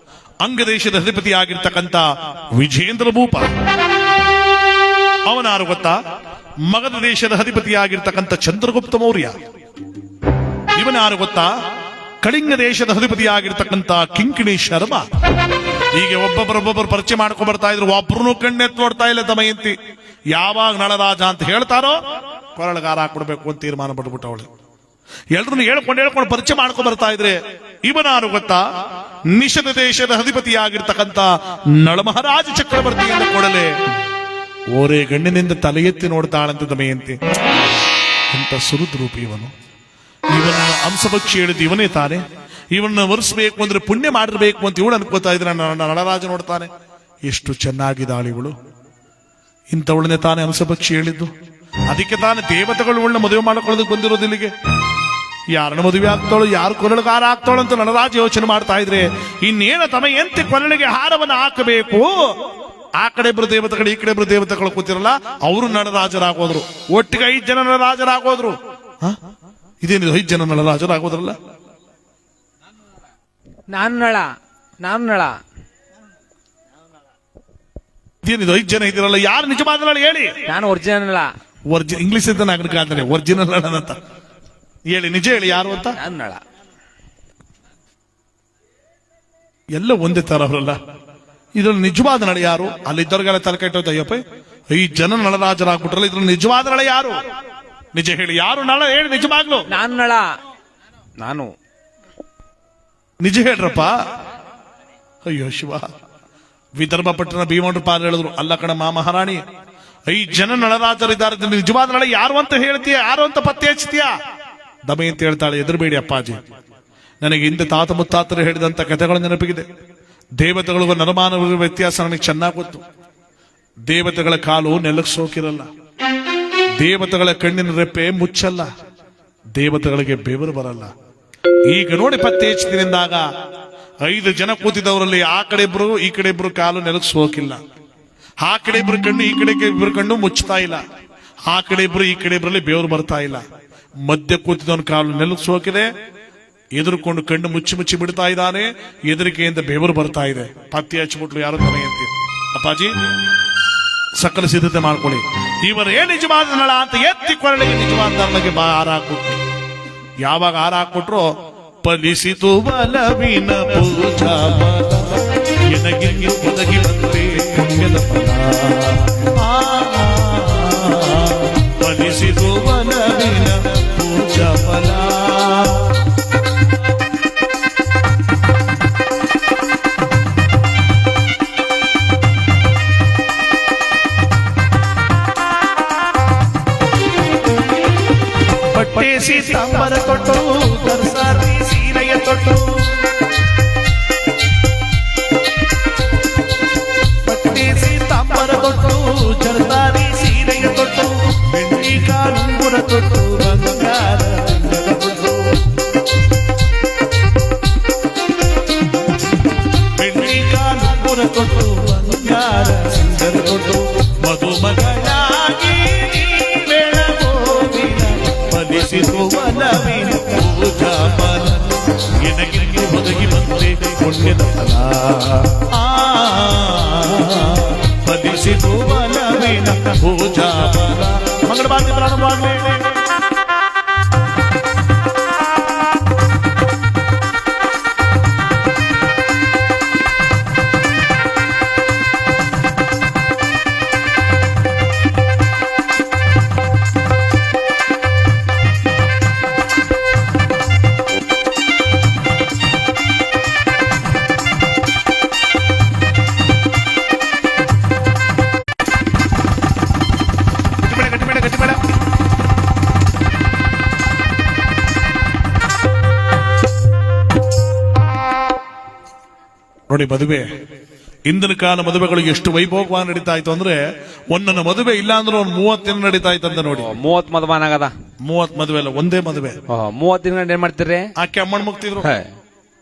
ಅಂಗದೇಶದ ಅಧಿಪತಿ ಆಗಿರ್ತಕ್ಕಂಥ ವಿಜೇಂದ್ರ ಭೂಪ. ಅವನಾರು ಗೊತ್ತಾ? ಮಗಧ ದೇಶದ ಅಧಿಪತಿ ಆಗಿರ್ತಕ್ಕಂಥ ಚಂದ್ರಗುಪ್ತ ಮೌರ್ಯ. ಇವನಾರು ಗೊತ್ತಾ? ಕಳಿಂಗ ದೇಶದ ಅಧಿಪತಿ ಆಗಿರ್ತಕ್ಕಂಥ ಕಿಂಕಿಣಿ ಶರ್ಮ. ಹೀಗೆ ಒಬ್ಬೊಬ್ಬರೊಬ್ಬೊಬ್ಬರು ಪರಿಚಯ ಮಾಡ್ಕೊಂಡ್ ಬರ್ತಾ ಇದ್ರು. ಒಬ್ರು ಕಣ್ಣೆತ್ ನೋಡ್ತಾ ಇಲ್ಲ ದಮಯಂತಿ. ಯಾವಾಗ ನಳರಾಜ ಅಂತ ಹೇಳ್ತಾರೋ ಕೊರಳಗಾರ ಹಾಕ್ಬಿಡ್ಬೇಕು ಅಂತ ತೀರ್ಮಾನ ಪಡ್ಬಿಟ್ಟು ಅವಳು ಎಲ್ರನ್ನು ಹೇಳ್ಕೊಂಡು ಪರಿಚಯ ಮಾಡ್ಕೊಂಡ್ ಬರ್ತಾ ಇದ್ರೆ, ಇವನಾರು ಗೊತ್ತಾ? ನಿಷಧ ದೇಶದ ಅಧಿಪತಿ ಆಗಿರ್ತಕ್ಕಂಥ ನಳಮಹಾರಾಜ ಚಕ್ರವರ್ತಿ ಎಂದ ಕೂಡಲೇ ಓರೇ ಗಣ್ಣಿನಿಂದ ತಲೆ ಎತ್ತಿ ನೋಡ್ತಾಳಂತ ದಮಯಂತಿ. ಎಂತ ಸುರುದ್ರೂಪಿ ಇವನು, ಇವನ ಅಂಶಭಕ್ಷಿ ಹೇಳಿದ್ದು ಇವನೇ ತಾನೆ. ಇವನ್ನ ಒರೆಸ್ಬೇಕು ಅಂದ್ರೆ ಪುಣ್ಯ ಮಾಡಿರ್ಬೇಕು ಅಂತ ಇವಳು ಅನ್ಕೋತಾ ಇದ್ರೆ ನಳರಾಜ ನೋಡ್ತಾನೆ. ಎಷ್ಟು ಚೆನ್ನಾಗಿದ್ದಾಳೆ ಇವಳು, ಇಂಥವಳನ್ನೇ ತಾನೇ ಅಂಶಭಕ್ಷಿ ಹೇಳಿದ್ದು. ಅದಕ್ಕೆ ತಾನೇ ದೇವತೆಗಳು ಇವಳನ್ನ ಮದುವೆ ಮಾಡ್ಕೊಳ್ಳೋದಕ್ಕೆ ಬಂದಿರೋದು ಇಲ್ಲಿಗೆ. ಯಾರನ್ನ ಮದುವೆ ಆಗ್ತಾಳು, ಯಾರು ಕೊರಳಿಗೆ ಹಾರ ಹಾಕ್ತಾಳು ಅಂತ ನಳರಾಜ ಯೋಚನೆ ಮಾಡ್ತಾ ಇದ್ರೆ, ಇನ್ನೇನ ದಮಯಂತಿ ಕೊರಳಿಗೆ ಹಾರವನ್ನು ಹಾಕಬೇಕು. ಆ ಕಡೆ ಇಬ್ರು ದೇವತೆಗಳು ಈ ಕಡೆ ಇಬ್ರು ದೇವತೆಗಳು ಕೂತಿರಲ್ಲ, ಅವರು ನಳರಾಜರಾಗೋದ್ರು. ಒಟ್ಟಿಗೆ 5 ಜನ ನಳರಾಜರಾಗೋದ್ರು. ಇದೇನಿದು 5 ಜನ ನಳರಾಜರಾಗೋದ್ರಲ್ಲ? ನಾನು ನಳ ಇದೇನಿದು 5 ಜನ ಇದಿರಲ್ಲ? ಯಾರು ನಿಜವಾದ ನಳ ಹೇಳಿ? ನಾನು ಒರಿಜಿನಲ್ ಇಂಗ್ಲಿಷ್ ಅಂತ ನಾಗರಿಕ ಆದ್ರೆ ಒರಿಜಿನಲ್ ಅಂತ ಹೇಳಿ, ನಿಜ ಹೇಳಿ ಯಾರು ಅಂತ. ನಾನು ನಳ. ಎಲ್ಲ ಒಂದೇ ತರ ಅವರಲ್ಲ. ಇದ್ರಲ್ಲಿ ನಿಜವಾದ ನಳ ಯಾರು? ಅಲ್ಲಿದ್ದವ್ರಿಗೆಲ್ಲ ತಲೆ ಕೆಟ್ಟೋಯ್ತು. ಅಯ್ಯಪ್ಪ, 5 ಜನ ನಳರಾಜರಾಗ್ಬಿಟ್ರಲ್ಲ, ಇದ್ರಲ್ಲಿ ನಿಜವಾದ ನಳ ಯಾರು? ನಿಜ ಹೇಳಿ, ಯಾರು ನಳ ಹೇಳಿ ನಿಜವಾಗ್ಲು? ನಾನು ನಳ. ನಾನು ನಿಜ ಹೇಳ್ರಪ್ಪ. ಅಯ್ಯೋ ಶಿವ. ವಿದರ್ಭ ಪಟ್ಟಣ ಭೀಮಂಡ್ರ ಪಾಲ್ ಹೇಳಿದ್ರು, ಅಲ್ಲ ಕಣ ಮಹಾರಾಣಿ, 5 ಜನ ನಳರಾಜರಿದ್ದಾರೆ, ನಿಜವಾದ ನಳ ಯಾರು ಅಂತ ಹೇಳ್ತೀಯ, ಯಾರು ಅಂತ ಪತ್ತೆ ಹಚ್ತೀಯ? ದಮಯಂತಿ ಹೇಳ್ತಾಳೆ, ಎದುರುಬೇಡಿ ಅಪ್ಪಾಜಿ, ನನಗೆ ಹಿಂದೆ ತಾತ ಮುತ್ತಾತರು ಹೇಳಿದಂತ ಕಥೆಗಳ ನೆನಪಿಗಿದೆ. ದೇವತೆಗಳಿಗೂ ನರಮಾನವ ವ್ಯತ್ಯಾಸ ನನಗೆ ಚೆನ್ನಾಗಿ ಗೊತ್ತು. ದೇವತೆಗಳ ಕಾಲು ನೆಲಕ್ಕೆ ಸೋಕಿರಲ್ಲ, ದೇವತೆಗಳ ಕಣ್ಣಿನ ರೆಪ್ಪೆ ಮುಚ್ಚಲ್ಲ, ದೇವತೆಗಳಿಗೆ ಬೆವರು ಬರಲ್ಲ. ಈಗ ನೋಡಿ ಪತ್ತೆ ಹಚ್ಚಿದ್ರಿಂದಾಗ 5 ಜನ ಕೂತಿದ್ದವರಲ್ಲಿ ಆ ಕಡೆ ಇಬ್ರು ಈ ಕಡೆ ಇಬ್ರು ಕಾಲು ನೆಲಕ್ಕೆ ಸೋಕಿಲ್ಲ, ಆ ಕಡೆ ಇಬ್ರು ಕಣ್ಣು ಈ ಕಡೆ ಇಬ್ರು ಕಣ್ಣು ಮುಚ್ತಾ ಇಲ್ಲ, ಆ ಕಡೆ ಇಬ್ರು ಈ ಕಡೆ ಇಬ್ರಲ್ಲಿ ಬೆವರು ಬರ್ತಾ ಇಲ್ಲ. ಮಧ್ಯ ಕೂತಿದ್ದವನ ಕಾಲು ನೆಲಕ್ಕೆ ಸೋಕಿದೆ, ಎದುರುಕೊಂಡು ಕಣ್ಣು ಮುಚ್ಚಿ ಮುಚ್ಚಿ ಬಿಡ್ತಾ ಇದ್ದಾನೆ, ಎದುರಿಕೆಯಿಂದ ಬೆವರು ಬರ್ತಾ ಇದೆ. ಪತ್ತೆ ಹಚ್ಚಿಬಿಟ್ಲು ಯಾರು? ದಮಯಂತಿ. ಅಪ್ಪಾಜಿ, ಸಕಲ ಸಿದ್ಧತೆ ಮಾಡ್ಕೊಳ್ಳಿ, ಇವರೇ ನಿಜವಾದ ನಳ ಅಂತ ಎತ್ತಿ ಕೊರಳಿಗೆ ನಿಜವಾದ ನಳಗೆ ಹಾರ ಹಾಕ್ಬಿಟ್ರು. ಯಾವಾಗ ಹಾರ ಹಾಕ್ಬಿಟ್ರು, ಫಲಿಸಿತು ಬಲವಿನ ಪೂಜಾ ಫಲಿಸಿತು ಬಲವಿನ ಪೂಜಾ ಫಲ. ಪಟ್ಟೆ ಸೀತಾಂಬರ ಕೊಟ್ಟು ತೊಟ್ಟು ಪಟ್ಟೇಸಿ ತಾಂಬರ ತೊಟ್ಟು ಜರದಾರಿ ಸೀರೆಯ ತೊಟ್ಟು ಬೆಳ್ಳಿ ಕಾಲುಂಗುರ ತೊಟ್ಟು ಬಂಗಾರ ತೊಟ್ಟು ಬೆಳ್ಳಿ ಕಾಲುಂಗುರ ತೊಟ್ಟು ಬಂಗಾರ ಸಿಂಗರ ತೊಟ್ಟು ಮಧುಮಗಳಾಗಿ ಬೆಳಗೋವಿನ ಫಲಿಸಿತು ಒಲವಿನ ಪೂಜಾ ಫಲ ಎನಗೆಂದು ಒದಗಿ ಬಂದೆ ಪುಣ್ಯದ ಫಲ ಫಲಿಸಿತು ಒಲವಿನ ಪೂಜಾ ಫಲ ಮಂಗಳವಾದ್ಯ ಪ್ರಾರಂಭವಾಗಲಿ. ನೋಡಿ, ಮದುವೆ ಇಂದಿನ ಕಾಲ ಮದುವೆಗಳು ಎಷ್ಟು ವೈಭೋಗವಾಗಿ ನಡೀತಾ ಇತ್ತು ಅಂದ್ರೆ ಒಂದೊಂದು ಮದುವೆ ಇಲ್ಲ ಅಂದ್ರೆ ಒಂದು 30 ದಿನ ನಡೀತಾ ಇತ್ತಂತ ನೋಡಿ. 30 ಮದುವೆ ಆಗದ. 30 ಮದುವೆ ಅಲ್ಲ, ಒಂದೇ ಮದುವೆ. 30 ದಿನ ಏನ್ ಮಾಡ್ತೀರಿ? ಆ ಕೆಮ್ಮಣ್ ಮುಗ್ತಿದ್ರು,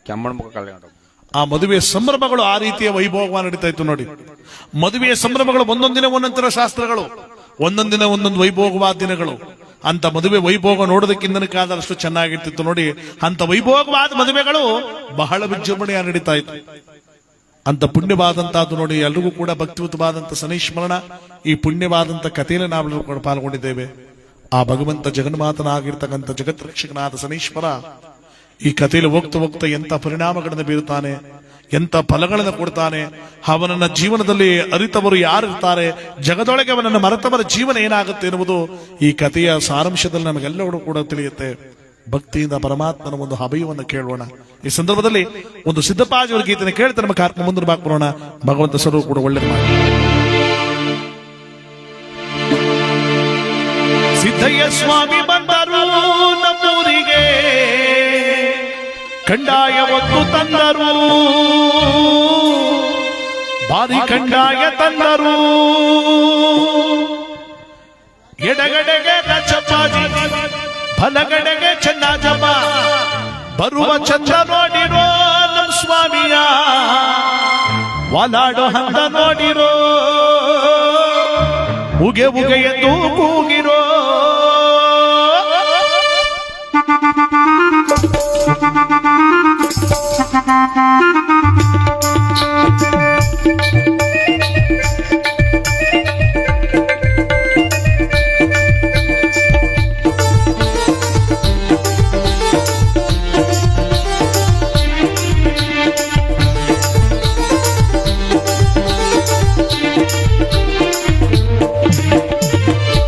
ಕೆಮ್ಮಣ್ ಮುಖ ಕಳ್ಕೊಂಡು ಆ ಮದುವೆ ಸಂಭ್ರಮಗಳು ಆ ರೀತಿಯ ವೈಭೋಗವಾಗಿ ನಡೀತಾ ಇತ್ತು ನೋಡಿ. ಮದುವೆಯ ಸಂಭ್ರಮಗಳು ಒಂದೊಂದಿನ ಒಂದೊಂದರ ಶಾಸ್ತ್ರಗಳು, ಒಂದೊಂದಿನ ಒಂದೊಂದು ವೈಭೋಗವಾದ ದಿನಗಳು. ಅಂತ ಮದುವೆ ವೈಭೋಗ ನೋಡೋದಕ್ಕಿಂತ ಕಾಲ ಅಷ್ಟು ಚೆನ್ನಾಗಿರ್ತಿತ್ತು ನೋಡಿ. ಅಂತ ವೈಭೋಗವಾದ ಮದುವೆಗಳು ಬಹಳ ವಿಜೃಂಭಣೆಯಾಗಿ ನಡೀತಾ ಇತ್ತು. ಅಂತ ಪುಣ್ಯವಾದಂತಹದ್ದು ನೋಡಿ. ಎಲ್ರಿಗೂ ಕೂಡ ಭಕ್ತಿಯುತವಾದಂತ ಶನೈಸ್ಮರಣ, ಈ ಪುಣ್ಯವಾದಂತ ಕಥೆಯಲ್ಲಿ ನಾವೆಲ್ಲರೂ ಕೂಡ ಪಾಲ್ಗೊಂಡಿದ್ದೇವೆ. ಆ ಭಗವಂತ ಜಗನ್ಮಾತನಾಗಿರ್ತಕ್ಕಂಥ ಜಗತ್ರಕ್ಷಕನಾದ ಶನೈಶ್ವರ ಈ ಕಥೆಯಲ್ಲಿ ಹೋಗ್ತಾ ಹೋಗ್ತಾ ಎಂತ ಪರಿಣಾಮಗಳನ್ನು ಬೀರುತ್ತಾನೆ, ಎಂತ ಫಲಗಳನ್ನು ಕೊಡ್ತಾನೆ. ಅವನನ್ನ ಜೀವನದಲ್ಲಿ ಅರಿತವರು ಯಾರಿರ್ತಾರೆ, ಜಗದೊಳಗೆ ಅವನನ್ನು ಮರೆತವರ ಜೀವನ ಏನಾಗುತ್ತೆ ಎನ್ನುವುದು ಈ ಕಥೆಯ ಸಾರಾಂಶದಲ್ಲಿ ನಮಗೆಲ್ಲರೂ ಕೂಡ ತಿಳಿಯುತ್ತೆ. ಭಕ್ತಿಯಿಂದ ಪರಮಾತ್ಮನ ಒಂದು ಅಭಯವನ್ನು ಕೇಳೋಣ. ಈ ಸಂದರ್ಭದಲ್ಲಿ ಒಂದು ಸಿದ್ದಪ್ಪಾಜಿಯವರ ಗೀತೆಯನ್ನು ಕೇಳ್ತಾ ನಮ್ಮ ಕಾರ್ಯಕ್ರಮ ಮುಂದೆ ಬಾಕ್ಬರೋಣ. ಭಗವಂತ ಸ್ವರೂ ಕೂಡ ಒಳ್ಳೆಯದು ಮಾಡಿ. ಸಿದ್ದಯ್ಯ ಸ್ವಾಮಿ ಬಂದರು ನಮ್ಮೂರಿಗೆ, ಕಂಡಾಯ ಒತ್ತು ತಂದರು, ಬಾರಿ ಕಂಡಾಯ ತಂದರು. ಎಡಗಡೆಗೆ ರಚಪಾಜಿ, ಬಲಗಡೆಗೆ ಚೆನ್ನಜಮ್ಮ, ಬರುವ ಚಂದ ನೋಡಿರೋ ನಮ್ಮ ಸ್ವಾಮಿಯ, ವಾಲಾಡೋ ಹಂದ ನೋಡಿರೋ, ಉಗೆ ಉಗೆ ಎಂದು ಕೂಗಿರೋ.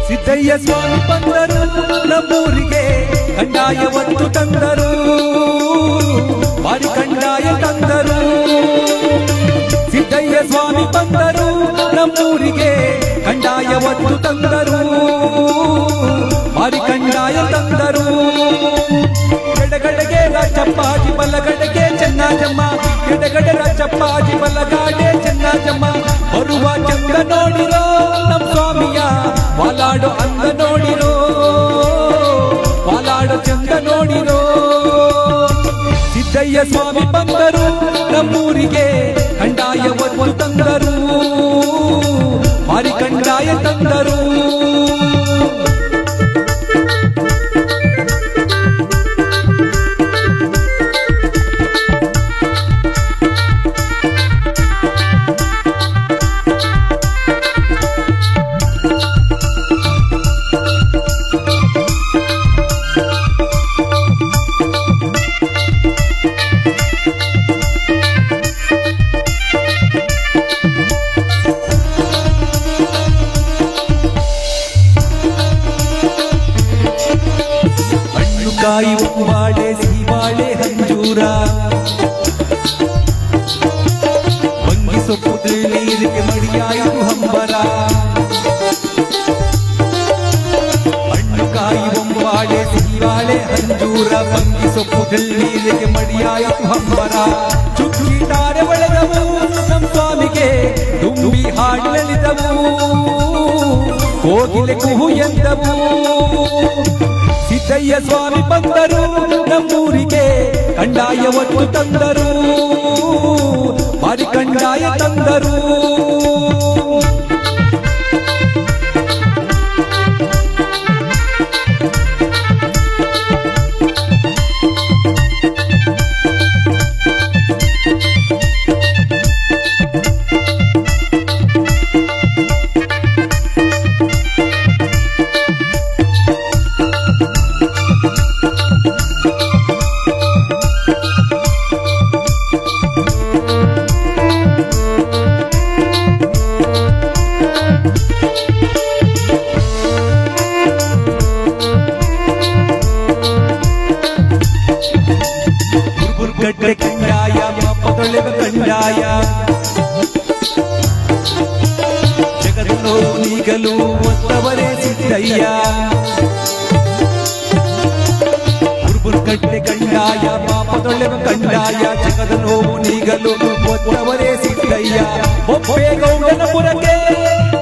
ಸಿದ್ದಯ್ಯ ಸ್ವಾಮಿ ಬಂದರು ನಮ್ಮೂರಿಗೆ, ಕಂಡಾಯ ಒತ್ತು ತಂದರು, ಬಾರಿ ಕಂಡಾಯ ತಂದರು. ಸಿದ್ದಯ್ಯ ಸ್ವಾಮಿ ಬಂದರು ನಮ್ಮೂರಿಗೆ, ಕಂಡಾಯ ಒತ್ತು ತಂದರು, ಬಾರಿ ಕಂಡಾಯ ತಂದರು. ಎಡಗಡೆಗೆ ರಾಜಪ್ಪಾಜಿ, ಬಲಗಡೆಗೆ ಚೆನ್ನಜಮ್ಮ, ಎಡಗಡೆ ರಾಜಪ್ಪಾಜಿ, ಬಲಗಾಡೆ ಚೆನ್ನಜಮ್ಮ. ಬರುವ ಚಂದ ನೋಡಿರೋ ನಮ್ಮ ಸ್ವಾಮಿಯ, ವಾಲಾಡೋ ಅಂದ ನೋಡಿರೋ, ವಾಲಾಡೋ ಚಂದ ನೋಡಿರೋ. ಸಿದ್ದಯ್ಯ ಸ್ವಾಮಿ ಬಂದರು ನಮ್ಮೂರಿಗೆ, ಕಂಡಾಯ ಒತ್ತು ತಂದರು, ಬಾರಿ ಕಂಡಾಯ ತಂದರು. ಕಾಯಿ ಬಾಳೆ, ಸಿಹಿಬಾಳೆ, ಹಂಜೂರ, ಹೊಂಗಿ ಸೊಪ್ಪು ನೀರಿಗೆ ಮಡಿಯಾಯಿತು ಹಂಬರ. ಹಣ್ಣು ಕಾಯಿ ಒಂಬಾಳೆ, ಸಿಹಿಬಾಳೆ, ಹಂಜೂರ, ಹಂಜೂರ ಬಂಗಿ ಸೊಪ್ಪು ನೀರಿಗೆ ಮಡಿಯಾಯಿತು ಹಂಬರ ಚುಕ್ಕಿದ್ದಾರೆ ಒಳೆದವು ನಮ್ ಸ್ವಾಮಿಗೆ ತುಂಬಿ ಹಾಡಿನಲ್ಲಿದ್ದವು ಕೋಗಿಲೆ ಕುಹು ಎಂದವು ಸಿದ್ದಯ್ಯ ಸ್ವಾಮಿ ಬಂದರು ನಮ್ಮೂರಿಗೆ ಕಂಡಾಯ ಒಟ್ಟು ತಂದರು ಮಾರಿ ಕಂಡಾಯ ತಂದರು ಗಡ್ಡೆ ಕಂಡಾಯ ಮಪ್ಪದೊಳೆವ ಕಂಡಾಯ ಜಗದಲ್ಲೋ ನೀಗಲು ಒತ್ತವರೇ ಸಿದ್ದಯ್ಯ ಗಡ್ಡೆ ಕಂಡಾಯ ಪಾಪದೊಳೆವ ಕಂಡಾಯ ಜಗದ ನೋವು ನೀಗಲು ಒತ್ತವರೇ ಸಿದ್ದಯ್ಯ ಒಬ್ಬೇ ಗೌಡನ ಪುರಕ್ಕೆ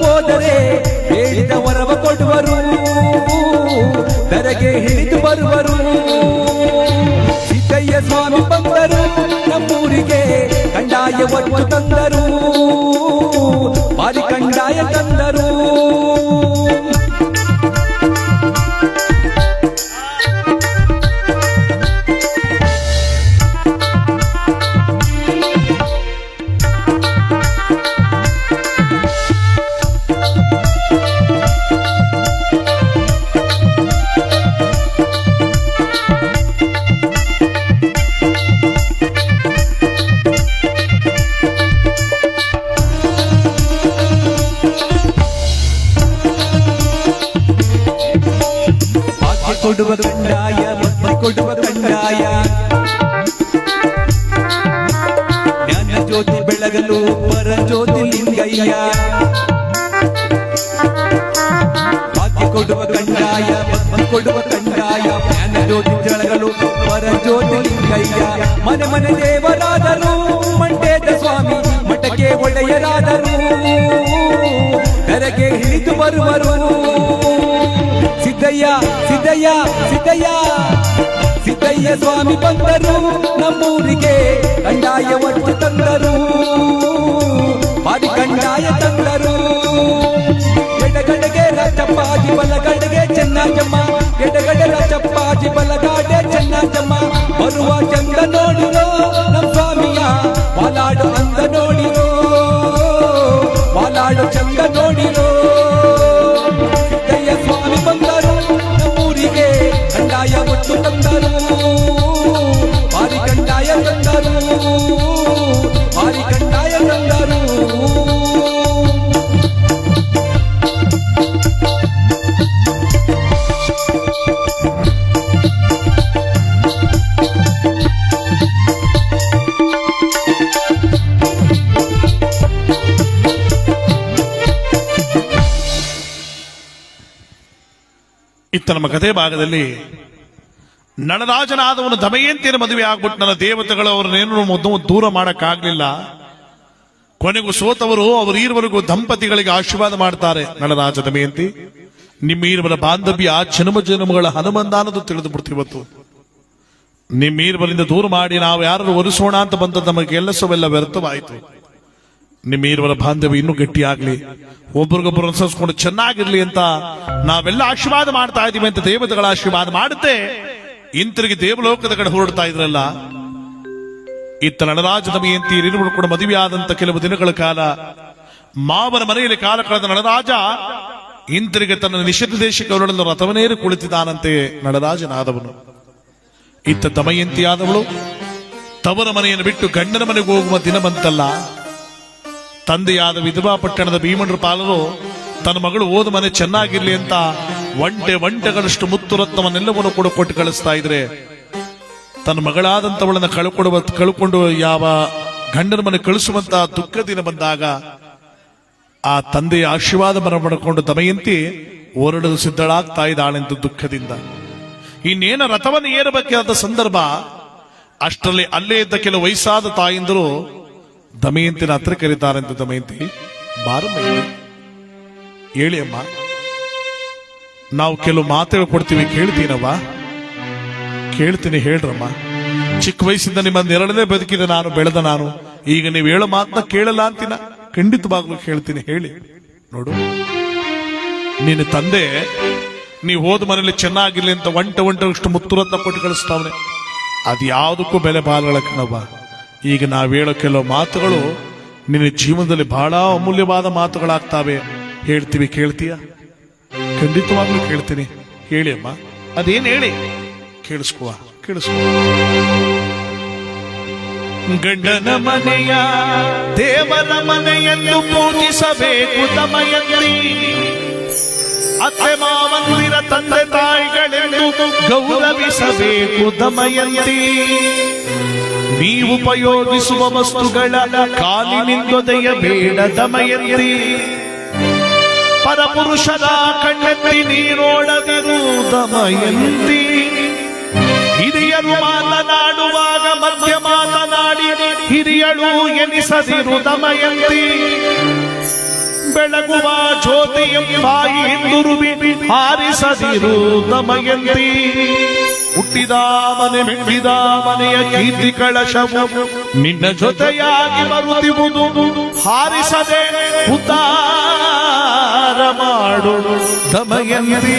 ಹೋದರೆ ಹೇಳಿದ ವರವ ಕೊಡುವರು ಬೆರಗೆ ಹಿಡಿದು ಬರುವರು ಸಿದ್ದಯ್ಯ ಸ್ವಾಮಿ ಬಂದರು ನಮ್ಮೂರಿಗೆ ಕಂಡಾಯ ಒಟ್ಟು ತಂದರು ಮಾರಿ ಕಂಡಾಯ ತಂದರು ಕೊಡುವ ಕಂಡಾಯ ಭಕ್ತಿ ಕೊಡುವ ಕಂಡಾಯ ಜ್ಞಾನ ಜ್ಯೋತಿ ಬೆಳಗಲು ಪರಜ್ಯೋತಿ ಲಿಂಗಯ್ಯ ಭಾಗ್ಯ ಕೊಡುವ ಕಂಡಾಯ ಭಕ್ತಿ ಕೊಡುವ ಕಂಡಾಯ ಜ್ಞಾನ ಜ್ಯೋತಿ ಬೆಳಗಲು ಪರಜ್ಯೋತಿ ಲಿಂಗಯ್ಯ ಮನೆ ಮನೆ ದೇವರಾದರು ಮಂಟೇದ ಸ್ವಾಮಿ ಮಠಕ್ಕೆ ಒಡೆಯರಾದರು ಬೆರಗೆ ಹಿಡಿದು ಬರುವರು ಸಿದ್ದಯ್ಯ ಸಿದ್ದಯ್ಯ ಸಿದ್ದಯ್ಯ ಸಿದ್ದಯ್ಯ ಸ್ವಾಮಿ ಬಂದರು ನಮ್ಮೂರಿಗೆ ಕಂಡಾಯ ಒಟ್ಟು ತಂದರು ಮಾರಿ ಕಂಡಾಯ ತಂದರು ಎಡಗಡೆಗೆ ರಾಜಪ್ಪಾಜಿ ಬಲಗಡೆಗೆ ಚೆನ್ನಜಮ್ಮ ಎಡಗಡೆ ರಾಜಪ್ಪಾಜಿ ಬಲಗಾಡೆ ಚೆನ್ನಜಮ್ಮ ಬರುವ ಚಂದ ನೋಡಿರೋ ನಮ್ಮ ಸ್ವಾಮಿಯ ವಾಲಾಡು ಅಂದ ನೋಡಿರೋ ವಾಲಾಡು ಚಂದ ನೋಡಿರೋ ಸಿದ್ದಯ್ಯ ಸ್ವಾಮಿ ಬಂದರು ನಮ್ಮೂರಿಗೆ ಕಂಡಾಯ ಒಟ್ಟು ತಂದರು ಮಾರಿ ಕಂಡಾಯ ತಂದರು ಮಾರಿ ಕಂಡಾಯ ತಂದರು ಇತ್ತ ನಮ್ಮ ಕಥೆ ಭಾಗದಲ್ಲಿ ನಳರಾಜನಾದವನು ದಮಯಂತಿಯ ಮದುವೆ ಆಗ್ಬಿಟ್ಟು ನನ್ನ ದೇವತೆಗಳು ಅವರನ್ನೇನು ದೂರ ಮಾಡಕ್ಕಾಗ್ಲಿಲ್ಲ. ಕೊನೆಗೂ ಸೋತವರು ಅವರು ಈರ್ವರೆಗೂ ದಂಪತಿಗಳಿಗೆ ಆಶೀರ್ವಾದ ಮಾಡ್ತಾರೆ. ನಳರಾಜ ದಮಯಂತಿ, ನಿಮ್ಮ ಈರ್ವರ ಬಾಂಧವ್ಯ ಜನ್ಮ ಜನ್ಮಗಳ ಹನುಮಂದ ಅನ್ನೋದು ತಿಳಿದು ಬಿಡ್ತೀವತ್ತು. ನಿಮ್ಮ ಈರ್ವರಿಂದ ದೂರ ಮಾಡಿ ನಾವು ಯಾರು ಒರೆಸೋಣ ಅಂತ ಬಂದದ್ದು ನಮಗೆ ಕೆಲಸವೆಲ್ಲ ವ್ಯರ್ಥವಾಯಿತು. ನಿಮ್ಮ ಈರ್ವರ ಬಾಂಧವ್ಯ ಇನ್ನೂ ಗಟ್ಟಿಯಾಗ್ಲಿ, ಒಬ್ರಿಗೊಬ್ಬರು ಅನುಸರಿಸ್ಕೊಂಡು ಚೆನ್ನಾಗಿರ್ಲಿ ಅಂತ ನಾವೆಲ್ಲ ಆಶೀರ್ವಾದ ಮಾಡ್ತಾ ಇದೀವಿ ಅಂತ ದೇವತೆಗಳ ಆಶೀರ್ವಾದ ಮಾಡುತ್ತೆ. ಇಂತಿರುಗಿ ದೇವಲೋಕದ ಕಡೆ ಹೊರಡ್ತಾ ಇದ್ರಲ್ಲ. ಇತ್ತ ನಳರಾಜ ದಮಯಂತಿ ಇರುವರು ಕೂಡ ಮದುವೆ ಆದಂತ ಕೆಲವು ದಿನಗಳ ಕಾಲ ಮಾವನ ಮನೆಯಲ್ಲಿ ಕಾಲ ಕಳೆದ ನಳರಾಜ ಇಂತಿರುಗಿ ತನ್ನ ನಿಷಿದ್ಧ ದೇಶಕ್ಕೆ ಹೊರಡಲು ರಥವನೇರಿ ಕುಳಿತಿದ್ದಾನಂತೆ ನಳರಾಜನಾದವನು. ಇತ್ತ ದಮಯಂತಿಯಾದವಳು ತವರ ಮನೆಯನ್ನು ಬಿಟ್ಟು ಗಂಡನ ಮನೆಗೆ ಹೋಗುವ ದಿನ ಬಂತಲ್ಲ. ತಂದೆಯಾದ ವಿಧವಾ ಪಟ್ಟಣದ ಭೀಮಣ್ರ ಪಾಲರು ತನ್ನ ಮಗಳು ಓದ ಮನೆ ಚೆನ್ನಾಗಿರ್ಲಿ ಅಂತ ಒಂಟೆಗಳಷ್ಟು ಮುತ್ತು ರತ್ನವನ್ನೆಲ್ಲವನ್ನು ಕೂಡ ಕೊಟ್ಟು ಕಳಿಸ್ತಾ ಇದ್ರೆ, ತನ್ನ ಮಗಳಾದಂತವಳನ್ನ ಕಳ್ಕೊಂಡು ಯಾವ ಗಂಡನ ಮನೆ ಕಳಿಸುವಂತ ದುಃಖ ದಿನ ಬಂದಾಗ ಆ ತಂದೆಯ ಆಶೀರ್ವಾದ ಮರಪಡ್ಕೊಂಡು ದಮಯಂತಿ ಹೊರಡಲು ಸಿದ್ಧಳಾಗ್ತಾ ಇದ್ದಾಳೆಂದು ದುಃಖದಿಂದ. ಇನ್ನೇನ ರಥವನ್ನು ಏರಬೇಕಾದ ಸಂದರ್ಭ, ಅಷ್ಟರಲ್ಲಿ ಅಲ್ಲೇ ಇದ್ದ ಕೆಲವು ವಯಸ್ಸಾದ ತಾಯಿಂದರು ದಮಯಂತಿನ ಹತ್ರ ಕರೀತಾರಂತೆ. ದಮಯಂತಿ, ಬಾರಮ್ಮ ಹೇಳಿ ಅಮ್ಮ, ನಾವು ಕೆಲವು ಮಾತುಗಳು ಕೊಡ್ತೀವಿ, ಕೇಳ್ತೀನವ್ವ? ಕೇಳ್ತೀನಿ, ಹೇಳ್ರಮ್ಮ. ಚಿಕ್ಕ ವಯಸ್ಸಿಂದ ನಿಮ್ಮ ನೆರಳನೆ ಬದುಕಿದೆ ನಾನು, ಬೆಳೆದ ನಾನು. ಈಗ ನೀವು ಹೇಳೋ ಮಾತನ್ನ ಕೇಳಲ್ಲ ಅಂತಿನ? ಖಂಡಿತವಾಗ್ಲೂ ಕೇಳ್ತೀನಿ, ಹೇಳಿ. ನೋಡು, ನಿನ್ನ ತಂದೆ ನೀವು ಹೋದ ಮನೇಲಿ ಚೆನ್ನಾಗಿರ್ಲಿ ಅಂತ ಒಂಟಷ್ಟು ಮುತ್ತುರತ್ನ ಕೊಟ್ಟು ಕಳಿಸ್ತಾವನೆ. ಅದು ಯಾವುದಕ್ಕೂ ಬೆಲೆ ಬಾಳಲ್ಲ ಕಣವ್ವ. ಈಗ ನಾವು ಹೇಳೋ ಕೆಲವು ಮಾತುಗಳು ನಿನ್ನ ಜೀವನದಲ್ಲಿ ಬಹಳ ಅಮೂಲ್ಯವಾದ ಮಾತುಗಳಾಗ್ತಾವೆ. ಹೇಳ್ತೀವಿ, ಕೇಳ್ತೀಯ? ಖಂಡಿತವಾಗ್ಲೂ ಕೇಳ್ತೀನಿ, ಹೇಳಿ ಅಮ್ಮ. ಅದೇನು ಹೇಳಿ? ಕೇಳಿಸ್ಕುವ, ಕೇಳಿಸ್ಕುವ. ಗಂಡನ ಮನೆಯ ದೇವರ ಮನೆಯನ್ನು ಪೂಜಿಸಬೇಕು ದಮಯಂತಿ. ಅತ್ತೆ ಮಾವಂದಿರ ತಂದೆ ತಾಯಿಗಳೆಂದು ಗೌರವಿಸಬೇಕು ದಮಯಂತಿ. ನೀವು ಉಪಯೋಗಿಸುವ ವಸ್ತುಗಳ ಕಾಲಿನಿಂದೊದೆಯಬೇಡ ದಮಯಂತಿ. ಪರಪುರುಷರ ಕಣ್ಣೆತ್ತಿ ನೀನೋಡದಿರು ದಮಯಂತಿ. ಹಿರಿಯರು ಮಾತನಾಡುವಾಗ ಮಧ್ಯ ಮಾತನಾಡಿ ಹಿರಿಯಳು ಎನಿಸದಿರು ದಮಯಂತಿ. ಬೆಳಗುವ ಜ್ಯೋತಿಯಂಬಾಯಿ ಹಿಂದುರುಬಿ ಹಾರಿಸದಿರು ದಮಯಂತಿ. ಹುಟ್ಟಿದ ಮನೆ ಮೆಟ್ಟಿದ ಮನೆಯ ಕೀರ್ತಿ ಕಳಶವು ನಿನ್ನ ಜೊತೆಯಾಗಿ ಬರುತ್ತಿರುವುದು. ಹಾರಿಸದೆ ಉದ್ಧಾರ ಮಾಡು ದಮಯಂತಿ.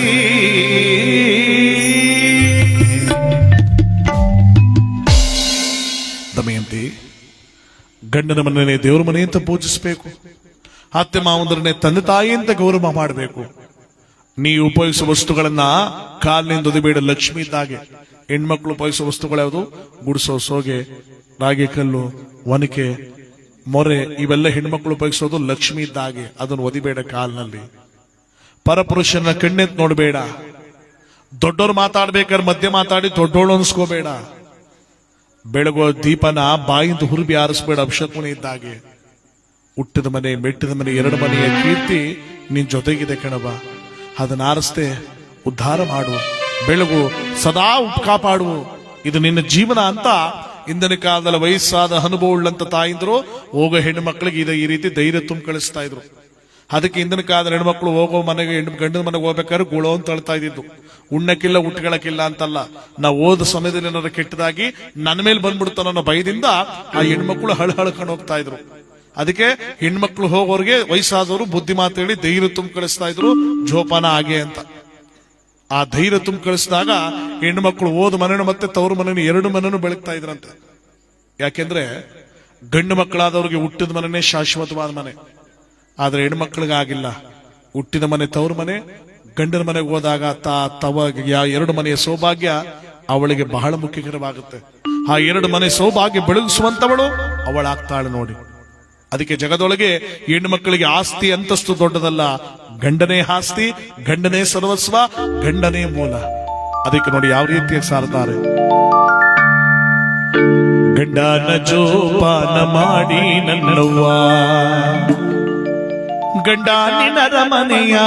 ದಮಯಂತಿ, ಗಂಡನ ಮನೆಯೇ ದೇವರ ಮನೆ ಅಂತ ಪೂಜಿಸಬೇಕು. ಅತ್ತೆ ಮಾವಂದ್ರನ್ನೇ ತಂದೆ ತಾಯಿ ಅಂತ ಗೌರವ ಮಾಡಬೇಕು. ನೀವು ಉಪಯೋಗಿಸುವ ವಸ್ತುಗಳನ್ನ ಕಾಲಿನಿಂದ ಒದಿಬೇಡ ಲಕ್ಷ್ಮಿ ಇದ್ದಾಗೆ. ಹೆಣ್ಮಕ್ಳು ಉಪಯೋಗಿಸುವ ವಸ್ತುಗಳ್ಯಾವುದು? ಗುಡಿಸೋ ಸೋಗೆ, ರಾಗಿ ಕಲ್ಲು, ಒನಕೆ, ಮೊರೆ, ಇವೆಲ್ಲ ಹೆಣ್ಮಕ್ಳು ಉಪಯೋಗಿಸೋದು ಲಕ್ಷ್ಮಿ ಇದ್ದಾಗೆ. ಅದನ್ನು ಒದಿಬೇಡ ಕಾಲಿನಲ್ಲಿ. ಪರಪುರುಷನ ಕಣ್ಣೆತ್ ನೋಡಬೇಡ. ದೊಡ್ಡೋರು ಮಾತಾಡ್ಬೇಕಾದ್ರೆ ಮಧ್ಯೆ ಮಾತಾಡಿ ದೊಡ್ಡೋಳು ಅನ್ಸ್ಕೋಬೇಡ. ಬೆಳಗೋ ದೀಪನ ಬಾಯಿಂದ ಹುರುಬಿ ಆರಿಸ್ಬೇಡ, ಅಭಿಷೇಕುಣಿ ಇದ್ದಾಗೆ. ಹುಟ್ಟಿದ ಮನೆ ಮೆಟ್ಟಿದ ಮನೆ ಎರಡು ಮನೆಯ ಕೀರ್ತಿ ನಿನ್ ಜೊತೆಗಿದೆ ಕಣವ. ಅದನ್ನ ಆರಿಸ್ದೆ ಉದ್ಧಾರ ಮಾಡು, ಬೆಳಗು, ಸದಾ ಕಾಪಾಡು. ಇದು ನಿನ್ನ ಜೀವನ ಅಂತ ಇಂದಿನ ಕಾಲದಲ್ಲಿ ವಯಸ್ಸಾದ ಅನುಭವ ಉಳ್ಳಂತ ತಾಯಿಂದ್ರು ಹೋಗೋ ಹೆಣ್ಣು ಮಕ್ಕಳಿಗೆ ಈ ರೀತಿ ಧೈರ್ಯ ತುಂಬ ಕಳಿಸ್ತಾ ಇದ್ರು. ಅದಕ್ಕೆ ಇಂದಿನ ಕಾಲದ ಹೆಣ್ಮಕ್ಳು ಹೋಗೋ ಮನೆಗೆ ಗಂಡನ ಮನೆಗೆ ಹೋಗ್ಬೇಕಾದ್ರೆ ಗುಳೋ ಅಂತ ಹೇಳ್ತಾ ಇದ್ದಿದ್ದು. ಉಣ್ಣಕ್ಕಿಲ್ಲ ಉಟ್ಕೊಳಕ್ಕಿಲ್ಲ ಅಂತಲ್ಲ. ನಾವು ಓದ ಸಮಯದಲ್ಲಿ ಏನಾದ್ರು ಕೆಟ್ಟದಾಗಿ ನನ್ನ ಮೇಲೆ ಬಂದ್ಬಿಡ್ತಾನೋ ಅನ್ನೋ ಭಯದಿಂದ ಆ ಹೆಣ್ಮಕ್ಳು ಹಳ್ಕೊಂಡು ಹೋಗ್ತಾ ಇದ್ರು. ಅದಕ್ಕೆ ಹೆಣ್ಮಕ್ಳು ಹೋಗೋರಿಗೆ ವಯಸ್ಸಾದವರು ಬುದ್ಧಿ ಮಾತೇಳಿ ಧೈರ್ಯ ತುಂಬ ಕಳಿಸ್ತಾ ಇದ್ರು, ಜೋಪಾನ ಹಾಗೆ ಅಂತ. ಆ ಧೈರ್ಯ ತುಂಬ ಕಳಿಸಿದಾಗ ಹೆಣ್ಮಕ್ಳು ಓದ್ ಮನೆಯನ್ನು ಮತ್ತೆ ತವರು ಮನೆಯನ್ನು ಎರಡು ಮನೆಯನ್ನು ಬೆಳಗ್ತಾ ಇದ್ರಂತೆ. ಯಾಕೆಂದ್ರೆ ಗಂಡು ಮಕ್ಕಳಾದವ್ರಿಗೆ ಹುಟ್ಟಿದ ಮನೆನೇ ಶಾಶ್ವತವಾದ ಮನೆ. ಆದ್ರೆ ಹೆಣ್ಮಕ್ಳಿಗಾಗಿಲ್ಲ. ಹುಟ್ಟಿದ ಮನೆ ತವರು ಮನೆ, ಗಂಡನ ಮನೆಗೆ ಹೋದಾಗ ತವ ಎರಡು ಮನೆಯ ಸೌಭಾಗ್ಯ ಅವಳಿಗೆ ಬಹಳ ಮುಖ್ಯಕರವಾಗುತ್ತೆ. ಆ ಎರಡು ಮನೆ ಸೌಭಾಗ್ಯ ಬೆಳಗಿಸುವಂತವಳು ಅವಳಾಗ್ತಾಳೆ ನೋಡಿ. ಅದಕ್ಕೆ ಜಗದೊಳಗೆ ಹೆಣ್ಣು ಮಕ್ಕಳಿಗೆ ಆಸ್ತಿ ಅಂತಸ್ತು ದೊಡ್ಡದಲ್ಲ, ಗಂಡನೇ ಆಸ್ತಿ, ಗಂಡನೇ ಸರ್ವಸ್ವ, ಗಂಡನೇ ಮೂಲ. ಅದಕ್ಕೆ ನೋಡಿ ಯಾವ ರೀತಿಯಾಗಿ ಸಾರ್ತಾರೆ. ಗಂಡನ ಜೋಪಾನ ಮಾಡಿ ನನ್ನವ್ವ, ಗಂಡಾನಿನರ ಮನೆಯ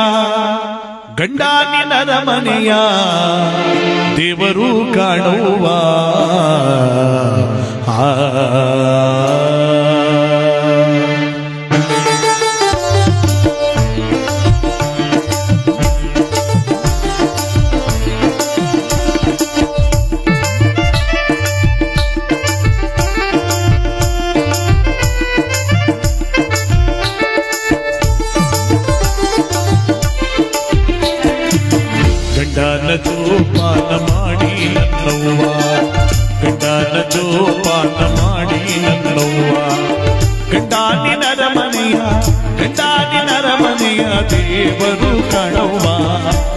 ಗಂಡಾನಿನರ ಮನೆಯ ದೇವರು ಕಾಣುವ. ಗಂಡನ ಜೋಪಾನ ಮಾಡಿ ನನ್ನವ್ವ, ಗಂಡನ ಜೋಪಾನ ಮಾಡಿ ನನ್ನವ್ವ, ಗಂಡಾನಿನರ ಮನೆಯ ಗಂಡಾನಿನರ ಮನೆಯ ದೇವರು ಕಾಣವ್ವ.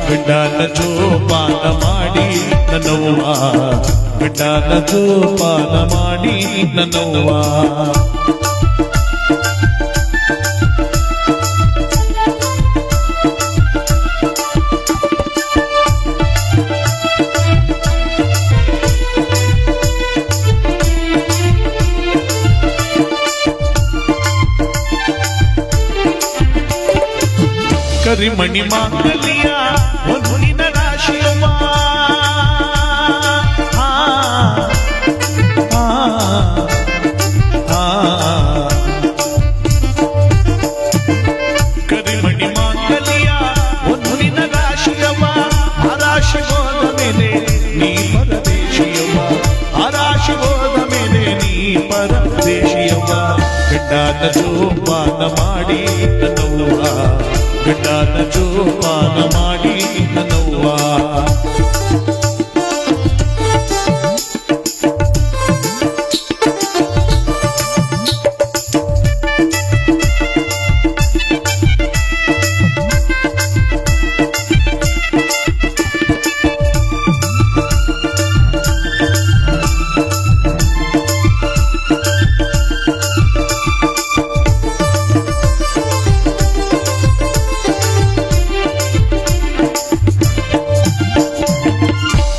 ಗಂಡನ ಜೋಪಾನ ಮಾಡಿ ನನ್ನವ್ವ, ಗಂಡನ ಜೋಪಾನ ಮಾಡಿ ನನ್ನವ್ವ. ಕರಿಮಣಿ ಮಾಂಗಲ್ಯ ಹೊನ್ನಿನ ರಾಶಿಯವ್ವ, ಮಾಡಿ ನನ್ನವ್ವ ಗಂಡನ ಜೋಪಾನ ಮಾಡಿ ನನ್ನವ್ವ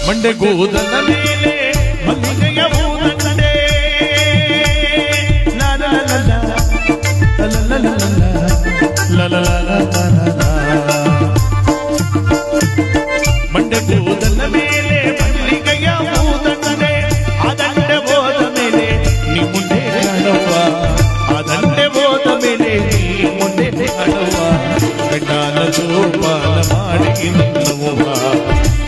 ಮಂಡೆ ಕೂದಲ ಮೇಲೆ ಮಲ್ಲಿಗೆಯ ಹೂದಂಡೆ ಮಂಡೆ ಕೂದಲ ಮೇಲೆ ಮಲ್ಲಿಗೆಯ ಹೂದಂಡೆ ಅದಂಡೆ ಹೋದ ಮೇಲೆ ನೀ ಮುಂದೆ ಕಾಣವ್ವ ಅದಂಡೆ ಹೋದ ಮೇಲೆ ನೀ ಮುಂದೆ ಕಾಣವ್ವ ಗಂಡನ ಜೋಪಾನ ಮಾಡಿ ನನ್ನವ್ವ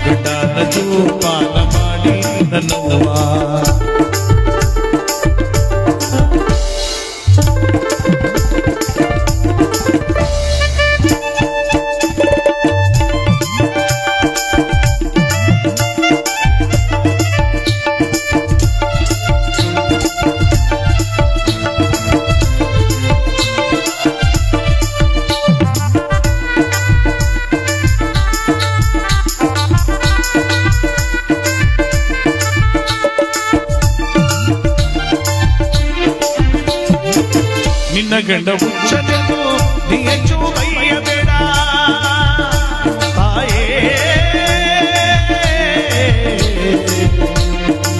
ಗಂಡನ ಜೋಪಾನ ಮಾಡಿ ನನ್ನವ್ವ ನಿನ್ನ ಗಂಡ ಹುಚ್ಚನೆಂದು ನೀ ಹೆಚ್ಚು ಬೈಯಬೇಡ ತಾಯೇ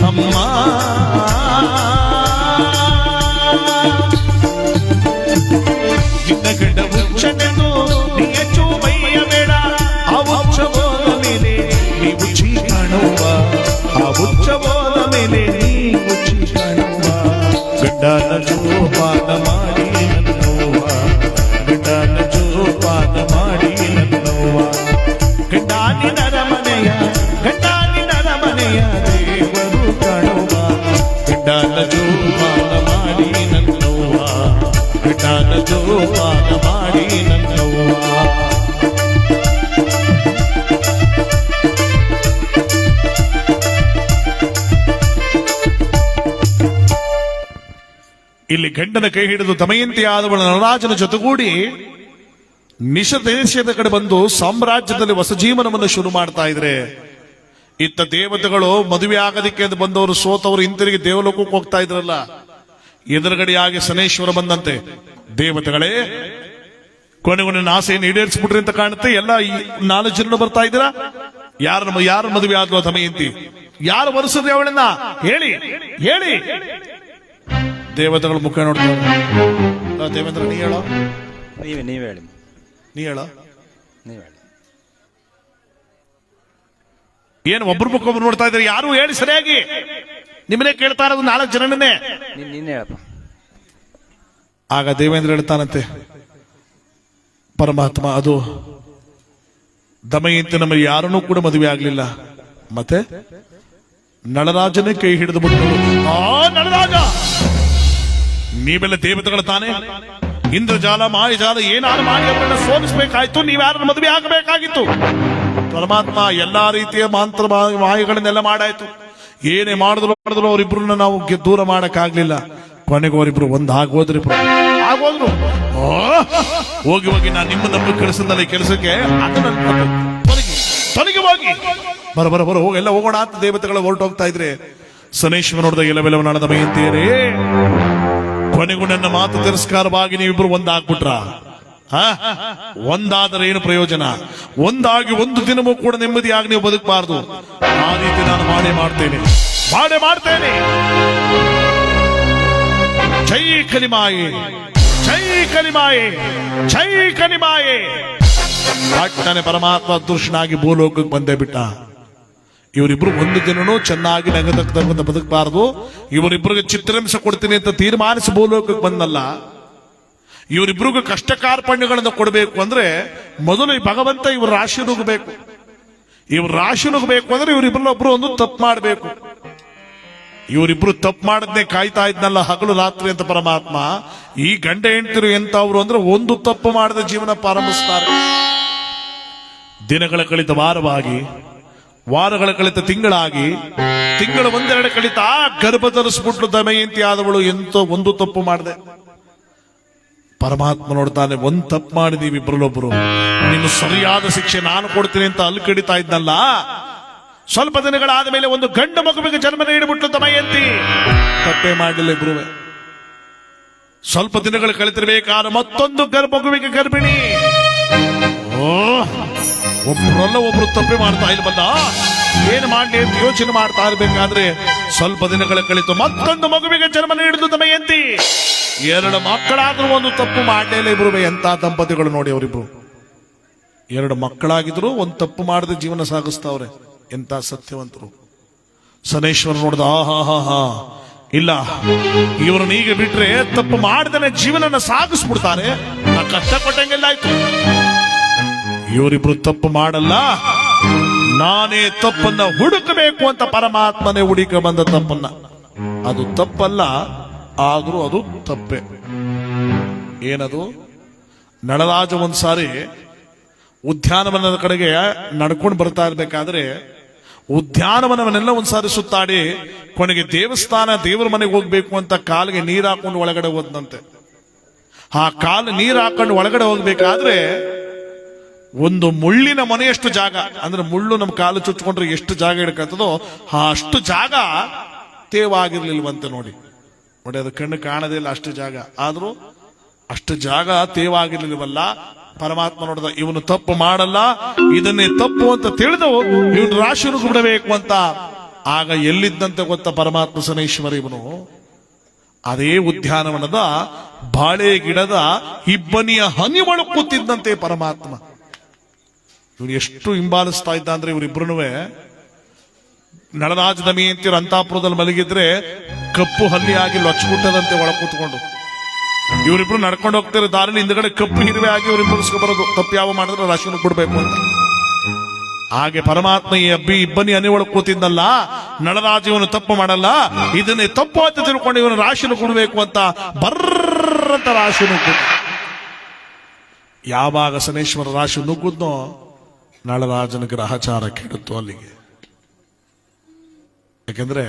ಅಮ್ಮ ನಿನ್ನ ಗಂಡ ಹುಚ್ಚನೆಂದು ನೀ ಹೆಚ್ಚು ಬೈಯಬೇಡ ಆ ಹುಚ್ಚಬೋದ ಮೇಲೆ ನೀ ಹುಚ್ಚಿ ಕಾಣುವ ಆ ಹುಚ್ಚಬೋದ ಮೇಲೆ ನೀ ಹುಚ್ಚಿ ಕಾಣುವ ಗಂಡನ ಜೋಪಾನ ಮಾಡಿ ನನ್ನವ್ವ ಗಂಡನ ಜೋಪಾನ ಮಾಡಿ ನನ್ನವ್ವ ಗಂಡಾನಿನ ಮನೆಯ ದೇವರು ಕಾಣುವ ಗಂಡನ ಜೋಪಾನ ಮಾಡಿ ನನ್ನವ್ವ ಗಂಡನ ಜೋಪಾನ ಮಾಡಿ ನನ್ನವ್ವ ಇಲ್ಲಿ ಗಂಡನ ಕೈ ಹಿಡಿದು ದಮಯಂತಿಯಾದವಳ ನಳರಾಜನ ಜೊತೆಗೂಡಿ ನಿಷ ದೇಶದ ಕಡೆ ಬಂದು ಸಾಮ್ರಾಜ್ಯದಲ್ಲಿ ಹೊಸ ಜೀವನವನ್ನು ಶುರು ಮಾಡ್ತಾ ಇದ್ರೆ ಇತ್ತ ದೇವತೆಗಳು ಮದುವೆ ಆಗೋದಿಕ್ಕೆ ಅಂತ ಬಂದವರು ಸೋತವರು ಹಿಂತಿರುಗಿ ದೇವಲೋಕಕ್ಕೆ ಹೋಗ್ತಾ ಇದ್ರಲ್ಲ ಎದುರುಗಡೆಯಾಗಿ ಶನೇಶ್ವರ ಬಂದಂತೆ ದೇವತೆಗಳೇ ಕೊನೆಗೊನೆ ಆಸೆಯನ್ನು ಈಡೇರಿಸ್ಬಿಟ್ರಿ ಅಂತ ಕಾಣುತ್ತೆ ಎಲ್ಲ ಈ 4 ಜನ ಬರ್ತಾ ಇದ್ದೀರಾ ಯಾರು ಮದುವೆ ಆದ್ಲು ದಮಯಂತಿ ಯಾರು ಬರೆಸಿದ್ರಿ ಅವಳನ್ನ ಹೇಳಿ ಹೇಳಿ ದೇವತೆಗಳ ಮುಖ ನೋಡ್ತಾರೆ ದೇವೇಂದ್ರ ನೀ ಹೇಳೋ ನೀವ್ ಹೇಳಿ ನೀ ಹೇಳೋ ನೀವ್ ಹೇಳಿ ಏನು ಒಬ್ರು ಮುಖ ಒಬ್ರು ನೋಡ್ತಾ ಇದ್ದಾರೆ ಯಾರು ಹೇಳಿ ಸರಿಯಾಗಿ ನಿಮ್ಮನ್ನೇ ಕೇಳ್ತಾ ಇರೋದು 4 ಜನನೇ ನೀನ್ ಹೇಳಪ್ಪ ಆಗ ದೇವೇಂದ್ರ ಹೇಳ್ತಾನಂತೆ ಪರಮಾತ್ಮ ಅದು ದಮಯಂತಿ ನಮ್ಮ ಯಾರನ್ನೂ ಕೂಡ ಮದುವೆ ಆಗ್ಲಿಲ್ಲ ಮತ್ತೆ ನಳರಾಜನೇ ಕೈ ಹಿಡಿದು ಬಿಟ್ಟು ನಳರಾಜ ನೀವೆಲ್ಲ ದೇವತೆಗಳ ತಾನೆ ಇಂದ್ರಜಾಲ ಮಾಯಜಾಲ ಏನಾರು ಮಾಡಿ ಅವರನ್ನ ಸೋಲಿಸಬೇಕಾಯ್ತು ನೀವ್ಯಾರ ಮದುವೆ ಆಗಬೇಕಾಗಿತ್ತು ಪರಮಾತ್ಮ ಎಲ್ಲಾ ರೀತಿಯ ಮಂತ್ರ ಮಾಯಗಳನ್ನೆಲ್ಲ ಮಾಡಾಯ್ತು ಏನೇ ಮಾಡಿದ್ರು ಅವರಿಬ್ರನ್ನ ನಾವು ದೂರ ಮಾಡಕ್ಕಾಗ್ಲಿಲ್ಲ ಕೊನೆಗೆ ಅವರಿಬ್ರು ಆಗೋದ್ರು ಹೋಗಿ ಹೋಗಿ ನಾನು ನಿಮ್ಮ ನಮ್ಮ ಕೆಲಸದಲ್ಲಿ ಕೆಲಸಕ್ಕೆ ತೊಲಗಿ ಹೋಗಿ ಬರ ಹೋಗೆಲ್ಲ ಹೋಗೋಣ ಅಂತ ದೇವತೆಗಳು ಹೊರಟೋಗ್ತಾ ಇದ್ರೆ ಶನೇಶ್ವರ ನೋಡಿದ ಎಲ್ಲವೆಲ್ಲವ ನಡೆದ ದಮಯಂತಿಯರೇ ಕೊನೆಗೂ ನನ್ನ ಮಾತು ತಿರಸ್ಕಾರವಾಗಿ ನೀವಿಬ್ರು ಒಂದಾಗ್ಬಿಟ್ರ ಒಂದಾದರೆ ಏನು ಪ್ರಯೋಜನ ಒಂದಾಗಿ ಒಂದು ದಿನವೂ ಕೂಡ ನೆಮ್ಮದಿಯಾಗಿ ನೀವು ಬದುಕಬಾರದು ಆ ರೀತಿ ನಾನು ಮಾಡ್ತೇನೆ ಜೈ ಕಲಿಮಾಯೆ ಜೈ ಕಲಿಮಾಯೆ ಜೈ ಕಲಿಮಾಯೆ ಪಟ್ಟನೆ ಪರಮಾತ್ಮ ಅದೃಷ್ಟನಾಗಿ ಭೂಲೋಕಕ್ಕೆ ಬಂದೇ ಬಿಟ್ಟ ಇವರಿಬ್ರು ಒಂದು ದಿನನೂ ಚೆನ್ನಾಗಿ ನಗದಕ್ಕಂತ ಬದುಕಬಾರದು ಇವರಿಬ್ರಿಗೆ ಚಿತ್ರಹಿಂಸ ಕೊಡ್ತೀನಿ ಅಂತ ತೀರ್ಮಾನಿಸಿ ಭೂಲೋಕಕ್ಕೆ ಬಂದಲ್ಲ ಇವರಿಬ್ರಿಗೂ ಕಷ್ಟ ಕಾರ್ಪಣ್ಯಗಳನ್ನು ಕೊಡಬೇಕು ಅಂದ್ರೆ ಮೊದಲು ಈ ಭಗವಂತ ಇವ್ರ ರಾಶಿ ನುಗ್ಗಬೇಕು ಅಂದ್ರೆ ಇವರಿಬ್ರಲ್ಲೊಬ್ರು ಒಂದು ತಪ್ಪು ಮಾಡಬೇಕು ಇವರಿಬ್ರು ತಪ್ಪು ಮಾಡದ್ನೇ ಕಾಯ್ತಾ ಇದ್ನಲ್ಲ ಹಗಲು ರಾತ್ರಿ ಅಂತ ಪರಮಾತ್ಮ. ಈ ಗಂಡ ಹೆಂಡ್ತಿರು ಎಂತವ್ರು ಅಂದ್ರೆ ಒಂದು ತಪ್ಪು ಮಾಡದ ಜೀವನ ಪ್ರಾರಂಭಿಸ್ತಾರೆ. ದಿನಗಳ ಕಳಿತ ವಾರವಾಗಿ, ವಾರಗಳ ಕಳಿತ ತಿಂಗಳಾಗಿ, ತಿಂಗಳು ಒಂದೆರಡು ಕಳಿತ ಗರ್ಭ ಧರಿಸ್ಬಿಟ್ಲು ದಮಯಂತಿ ಆದವಳು. ಎಂತ ಒಂದು ತಪ್ಪು ಮಾಡಿದೆ. ಪರಮಾತ್ಮ ನೋಡ್ತಾನೆ, ಒಂದ್ ತಪ್ಪು ಮಾಡಿದೀವಿ ಇಬ್ಬರಲ್ಲೊಬ್ರು, ನೀನು ಸರಿಯಾದ ಶಿಕ್ಷೆ ನಾನು ಕೊಡ್ತೀನಿ ಅಂತ ಅಲ್ಲಿ ಕಡಿತಾ ಇದ್ನಲ್ಲ. ಸ್ವಲ್ಪ ದಿನಗಳಾದ ಮೇಲೆ ಒಂದು ಗಂಡು ಮಗುವಿಗೆ ಜನ್ಮ ನೀಡಿಬಿಟ್ಲು ದಮಯಂತಿ. ತಪ್ಪೇ ಮಾಡಲಿಲ್ಲ ಇಬ್ರುವೆ. ಸ್ವಲ್ಪ ದಿನಗಳು ಕಳೆತಿರ್ಬೇಕಾದ್ರೆ ಮತ್ತೊಂದು ಮಗುವಿಗೆ ಗರ್ಭಿಣಿ. ಒಬ್ಬರಲ್ಲ ಒಬ್ರು ತಪ್ಪೆ ಮಾಡ್ತಾ ಇಲ್ವಲ್ಲ, ಏನ್ ಮಾಡ್ಲಿ ಅಂತ ಯೋಚನೆ ಮಾಡ್ತಾ ಇರ್ಬೇಕಾದ್ರೆ ಸ್ವಲ್ಪ ದಿನಗಳ ಕಳಿತು ಮತ್ತೊಂದು ಮಗುವಿಗೆ ಜನ್ಮ ನೀಡಿದ್ದು ದಮಯಂತಿ. 2 ಮಕ್ಕಳಾದ್ರೂ ಒಂದು ತಪ್ಪು ಮಾಡಲೇ ಇಬ್ರು. ಎಂತ ದಂಪತಿಗಳು ನೋಡಿ ಅವರಿಬ್ರು. 2 ಮಕ್ಕಳಾಗಿದ್ರು ಒಂದು ತಪ್ಪು ಮಾಡದೆ ಜೀವನ ಸಾಗಿಸ್ತಾವ್ರೆ. ಎಂತ ಸತ್ಯವಂತರು. ಸನೇಶ್ವರ ನೋಡ್ದ, ಆಹಾ ಇಲ್ಲ, ಇವ್ರನ್ನ ಈಗ ಬಿಟ್ರೆ ತಪ್ಪು ಮಾಡ್ದೇನೆ ಜೀವನನ ಸಾಗಿಸ್ಬಿಡ್ತಾರೆ, ನಾ ಕಷ್ಟಪಟ್ಟಂಗೆಲ್ಲ ಆಯ್ತು. ಇವರಿಬ್ರು ತಪ್ಪು ಮಾಡಲ್ಲ, ನಾನೇ ತಪ್ಪನ್ನ ಹುಡುಕಬೇಕು ಅಂತ ಪರಮಾತ್ಮನೇ ಹುಡುಕ ಬಂದ ತಪ್ಪನ್ನ. ಅದು ತಪ್ಪಲ್ಲ, ಆದ್ರೂ ಅದು ತಪ್ಪೆ. ಏನದು? ನಳರಾಜ ಒಂದ್ಸಾರಿ ಉದ್ಯಾನವನದ ಕಡೆಗೆ ನಡ್ಕೊಂಡು ಬರ್ತಾ ಇರ್ಬೇಕಾದ್ರೆ ಉದ್ಯಾನವನವನ್ನೆಲ್ಲ ಒಂದ್ಸಾರಿ ಸುತ್ತಾಡಿ ಕೊನೆಗೆ ದೇವಸ್ಥಾನ ದೇವರ ಮನೆಗೆ ಹೋಗ್ಬೇಕು ಅಂತ ಕಾಲಿಗೆ ನೀರು ಹಾಕೊಂಡು ಒಳಗಡೆ ಹೋದಂತೆ. ಆ ಕಾಲು ನೀರು ಹಾಕೊಂಡು ಒಳಗಡೆ ಹೋಗ್ಬೇಕಾದ್ರೆ ಒಂದು ಮುಳ್ಳಿನ ಮನೆಯಷ್ಟು ಜಾಗ, ಅಂದ್ರೆ ಮುಳ್ಳು ನಮ್ಮ ಕಾಲು ಚುಚ್ಕೊಂಡ್ರೆ ಎಷ್ಟು ಜಾಗ ಹಿಡ್ಕತ್ತದೋ ಅಷ್ಟು ಜಾಗ ತೇವಾಗಿರ್ಲಿಲ್ವಂತೆ. ನೋಡಿ ಅದು ಕಣ್ಣು ಕಾಣದೇ ಇಲ್ಲ ಅಷ್ಟು ಜಾಗ, ಆದ್ರೂ ಅಷ್ಟು ಜಾಗ ತೇವಾಗಿರ್ಲಿಲ್ವಲ್ಲ. ಪರಮಾತ್ಮ ನೋಡಿದ, ಇವನು ತಪ್ಪು ಮಾಡಲ್ಲ, ಇದನ್ನೇ ತಪ್ಪು ಅಂತ ತಿಳಿದು ಇವನು ರಾಶಿಯನ್ನು ಬಿಡಬೇಕು ಅಂತ. ಆಗ ಎಲ್ಲಿದ್ದಂತೆ ಗೊತ್ತ ಪರಮಾತ್ಮ ಸನೇಶ್ವರ ಇವನು? ಅದೇ ಉದ್ಯಾನವನದ ಬಾಳೆ ಗಿಡದ ಇಬ್ಬನಿಯ ಹನಿ ಒಳಗೆ ಕೂತಿದ್ದಂತೆ ಪರಮಾತ್ಮ. ಇವನು ಎಷ್ಟು ಹಿಂಬಾಲಿಸ್ತಾ ಇದ್ದ ಅಂದ್ರೆ ಇವರಿಬ್ರುನುವೆ ನಳರಾಜ ದಮಯಂತಿಯರು ಅಂತಾಪುರದಲ್ಲಿ ಮಲಗಿದ್ರೆ ಕಪ್ಪು ಹಲ್ಲಿಯಾಗಿ ಲೊಚ್ಚಗುಟ್ಟದಂತೆ ಒಳ ಕೂತ್ಕೊಂಡು ಇವರಿಬ್ರು ನಡ್ಕೊಂಡು ಹೋಗ್ತಿರೋ ದಾರಿಲಿ ಹಿಂದ್ಗಡೆ ಕಪ್ಪು ಹಿರುವೆ ಆಗಿ ಇವರಿಬ್ಬರು ಬರೋದು. ತಪ್ಪು ಯಾವ ಮಾಡಿದ್ರೆ ರಾಶಿಯನ್ನು ಕೊಡ್ಬೇಕು ಅಂತ. ಹಾಗೆ ಪರಮಾತ್ಮ ಈ ಇಬ್ಬನಿ ಹನಿ ಒಳಗೆ ಕೂತಿದ್ದಲ್ಲ, ನಳರಾಜ ಇವನು ತಪ್ಪು ಮಾಡಲ್ಲ, ಇದನ್ನೇ ತಪ್ಪು ಅಂತ ತಿಳ್ಕೊಂಡು ಇವನು ರಾಶಿಯನ್ನು ಕೊಡಬೇಕು ಅಂತ ಬರ್ರಂತ ರಾಶಿಯನ್ನು ಕೊಟ್ಟು ಯಾವಾಗ ಶನೇಶ್ವರ ರಾಶಿ ನುಗ್ಗುದ್ನೋ ನಳರಾಜನ ಗ್ರಹಚಾರ ಕೆಡುತ್ತು ಅಲ್ಲಿಗೆ. ಯಾಕೆಂದ್ರೆ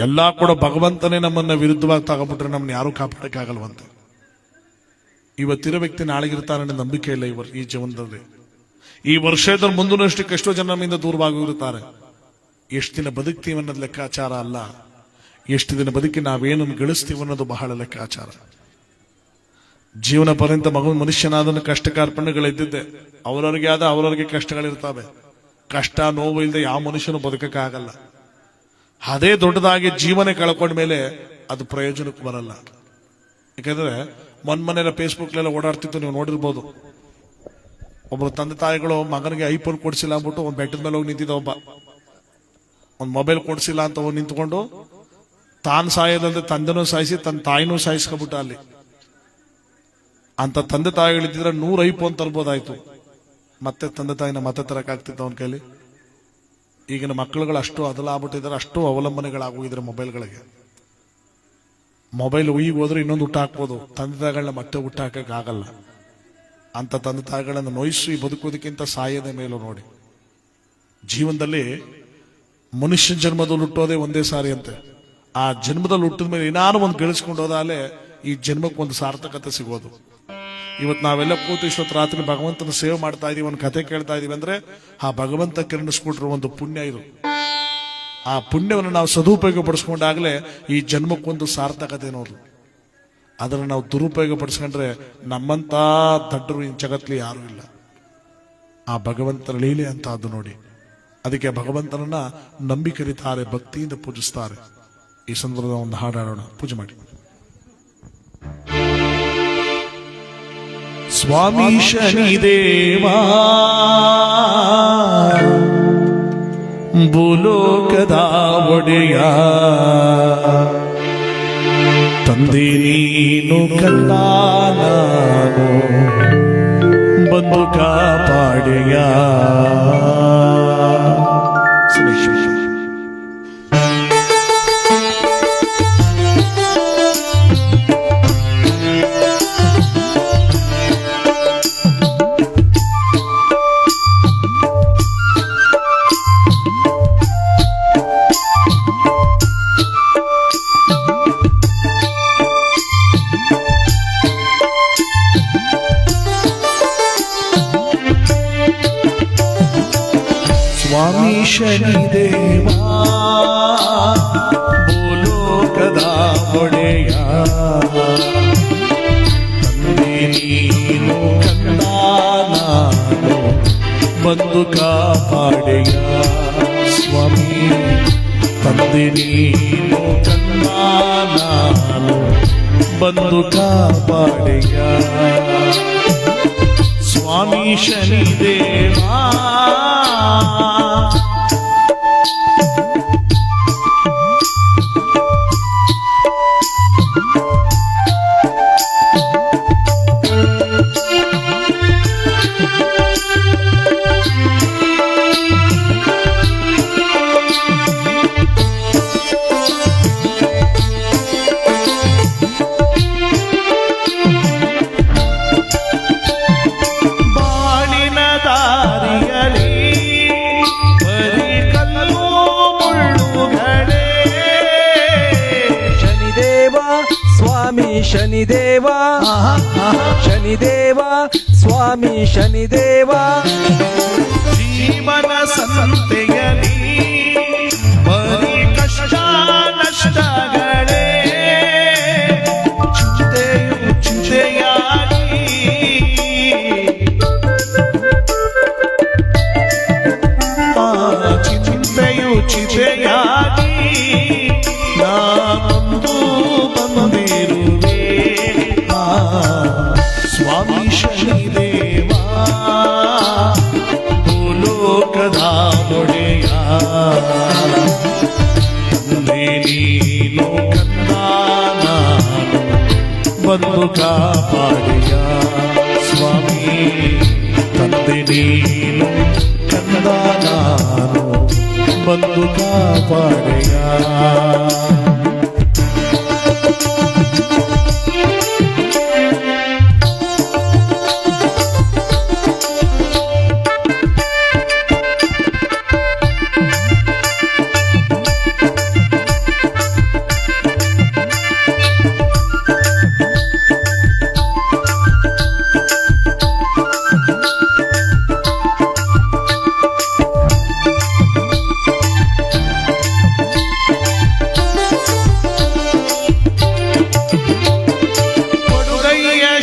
ಎಲ್ಲಾ ಕೂಡ ಭಗವಂತನೇ ನಮ್ಮನ್ನ ವಿರುದ್ಧವಾಗಿ ತಗೊಂಡ್ಬಿಟ್ರೆ ನಮ್ಮನ್ನ ಯಾರು ಕಾಪಾಡಕ್ಕಾಗಲ್ವಂತೆ. ಇವತ್ತಿರೋ ವ್ಯಕ್ತಿ ನಾಳೆಗಿರ್ತಾನೆ ನಂಬಿಕೆ ಇಲ್ಲ ಈ ಜೀವನದಲ್ಲಿ. ಈ ವರ್ಷದ ಮುಂದಿನಷ್ಟಕ್ಕೆ ಎಷ್ಟೋ ಜನ ನಮ್ಮಿಂದ ದೂರವಾಗಿರುತ್ತಾರೆ. ಎಷ್ಟು ದಿನ ಬದುಕ್ತೀವಿ ಅನ್ನೋದು ಲೆಕ್ಕಾಚಾರ ಅಲ್ಲ, ಎಷ್ಟು ದಿನ ಬದುಕಿ ನಾವೇನನ್ನು ಗಳಿಸ್ತೀವಿ ಅನ್ನೋದು ಬಹಳ ಲೆಕ್ಕಾಚಾರ. ಜೀವನ ಪರ್ಯಂತ ಮನುಷ್ಯನಾದನ್ನು ಕಷ್ಟ ಕಾರ್ಪಣ್ಯಗಳಿದ್ದಿದ್ದೆ. ಅವರವರಿಗೆ ಆದ ಅವರವರಿಗೆ ಕಷ್ಟಗಳಿರ್ತವೆ. ಕಷ್ಟ ನೋವು ಇಲ್ಲದೆ ಯಾವ ಮನುಷ್ಯನು ಬದುಕಕ್ಕಾಗಲ್ಲ. ಅದೇ ದೊಡ್ಡದಾಗಿ ಜೀವನ ಕಳ್ಕೊಂಡ ಮೇಲೆ ಅದು ಪ್ರಯೋಜನಕ್ಕೆ ಬರಲ್ಲ. ಯಾಕಂದ್ರೆ ಮೊನ್ನೆಲ್ಲ ಫೇಸ್ಬುಕ್ಲೆಲ್ಲ ಓಡಾಡ್ತಿತ್ತು, ನೀವು ನೋಡಿರ್ಬೋದು. ಒಬ್ರು ತಂದೆ ತಾಯಿಗಳು ಮಗನಿಗೆ ಐಫೋನ್ ಕೊಡ್ಸಿಲ್ಲ ಅಂದ್ಬಿಟ್ಟು ಒಂದು ಬೆಟ್ಟದ ಮೇಲೆ ಹೋಗಿ ನಿಂತಿದ್ದ ಒಬ್ಬ. ಒಂದು ಮೊಬೈಲ್ ಕೊಡ್ಸಿಲ್ಲ ಅಂತ ಹೋಗಿ ನಿಂತ್ಕೊಂಡು ತಾನು ಸಾಯೋದಂದ್ರೆ ತಂದೆನೂ ಸಾಯಿಸಿ ತನ್ನ ತಾಯಿನೂ ಸಾಯಿಸ್ಕೊಬಿಟ್ಟ ಅಲ್ಲಿ. ಅಂತ ತಂದೆ ತಾಯಿಗಳಿದ್ದಿದ್ರೆ 100 ಐಫೋನ್ ತರ್ಬೋದಾಯ್ತು. ಮತ್ತೆ ತಂದೆ ತಾಯಿನ ಮತ್ತೆ ತರಕಾಗ್ತಿತ್ತು ಅವನ ಕೈಲಿ. ಈಗಿನ ಮಕ್ಕಳುಗಳು ಅಷ್ಟು ಅದಲಾಗ್ಬಿಟ್ಟಿದ್ದಾರೆ, ಅಷ್ಟು ಅವಲಂಬನೆಗಳಾಗೋಗಿದ್ರೆ ಮೊಬೈಲ್ಗಳಿಗೆ. ಮೊಬೈಲ್ ಈಗ ಹೋದ್ರೆ ಇನ್ನೊಂದು ಊಟ ಹಾಕ್ಬೋದು, ತಂದೆ ತಾಯಿಗಳನ್ನ ಮತ್ತೆ ಊಟ ಹಾಕಕ್ಕಾಗಲ್ಲ. ಅಂತ ತಂದೆ ತಾಯಿಗಳನ್ನ ನೋಯಿಸಿ ಬದುಕೋದಕ್ಕಿಂತ ಸಾಯದೆ ಮೇಲೂ ನೋಡಿ. ಜೀವನದಲ್ಲಿ ಮನುಷ್ಯ ಜನ್ಮದಲ್ಲಿ ಹುಟ್ಟೋದೇ ಒಂದೇ ಸಾರಿ ಅಂತೆ. ಆ ಜನ್ಮದಲ್ಲಿ ಹುಟ್ಟಿದ ಮೇಲೆ ಏನಾರು ಒಂದು ಗಳಿಸ್ಕೊಂಡು ಹೋದಾಲೆ ಈ ಜನ್ಮಕ್ಕೆ ಒಂದು ಸಾರ್ಥಕತೆ ಸಿಗೋದು. ಇವತ್ತು ನಾವೆಲ್ಲ ಕೂತು ಇಷ್ಟೊತ್ತು ರಾತ್ರಿ ಭಗವಂತನ ಸೇವೆ ಮಾಡ್ತಾ ಇದೀವಿ, ಒಂದು ಕತೆ ಕೇಳ್ತಾ ಇದೀವಿ ಅಂದ್ರೆ ಆ ಭಗವಂತ ಕಿರಣಿಸ್ಬಿಟ್ರು ಒಂದು ಪುಣ್ಯ ಇದು. ಆ ಪುಣ್ಯವನ್ನು ನಾವು ಸದುಪಯೋಗ ಪಡಿಸ್ಕೊಂಡಾಗಲೇ ಈ ಜನ್ಮಕ್ಕೊಂದು ಸಾರ್ಥಕತೆ ನೋಡು. ಅದನ್ನು ನಾವು ದುರುಪಯೋಗ ಪಡಿಸ್ಕೊಂಡ್ರೆ ನಮ್ಮಂತ ದಡ್ಡರು ಈ ಜಗತ್ತಲ್ಲಿ ಯಾರೂ ಇಲ್ಲ. ಆ ಭಗವಂತನ ಲೀಲೆ ಅಂತ ಅದು ನೋಡಿ. ಅದಕ್ಕೆ ಭಗವಂತನನ್ನ ನಂಬಿ ಕರೀತಾರೆ, ಭಕ್ತಿಯಿಂದ ಪೂಜಿಸ್ತಾರೆ. ಈ ಸಂದರ್ಭದ ಒಂದು ಹಾಡಾಡೋಣ, ಪೂಜೆ ಮಾಡಿ. ಸ್ವಾಮಿ ಶನಿದೇವಾ ಭೂಲೋಕದ ಒಡೆಯ, ತಂದೆ ನೀನು ಕಂದ ನಾನು ಬಂದು ಕಾಪಾಡೆಯ. ಸ್ವಾಮಿ ಶನಿದೇವಾ ಭೂಲೋಕದ ಒಡೆಯ ತಂದೆ ನೀನು ಕಂದ ನಾನು ಬಂದು ಕಾಪಾಡೆಯ ಸ್ವಾಮಿ ತಂದೆ ನೀನು ಕಂದ ನಾನು ಬಂದು ಕಾಪಾಡೆಯ ಸ್ವಾಮಿ ಶನಿದೇವಾ ಶನಿದೇವ ಶನಿದೇವ ಸ್ವಾಮಿ ಶನಿದೇವ ಜೀವನ ಸಂತೆಯಲ್ಲಿ ಬರೀ ಕಷ್ಟ ನಷ್ಟಗಳೇ ಚಿಂತೆಯು ಚಿಂತೆಯಾಗಿ ಚಿಂತೆಯು ಚಿಂತೆಯಾಗಿ ನಾನೊಂದು ಬಂದಿರುವೆ ಸ್ವಾಮಿ ಶನಿದೇವಾ ಭೂಲೋಕದ ಒಡೆಯ ತಂದೆ ನೀನು ಕಂದ ನಾನು ಬಂದು ಕಾಪಾಡೆಯ ಸ್ವಾಮಿ ತಂದೆ ನೀನು ಕಂದ ನಾನು ಬಂದು ಕಾಪಾಡೆಯ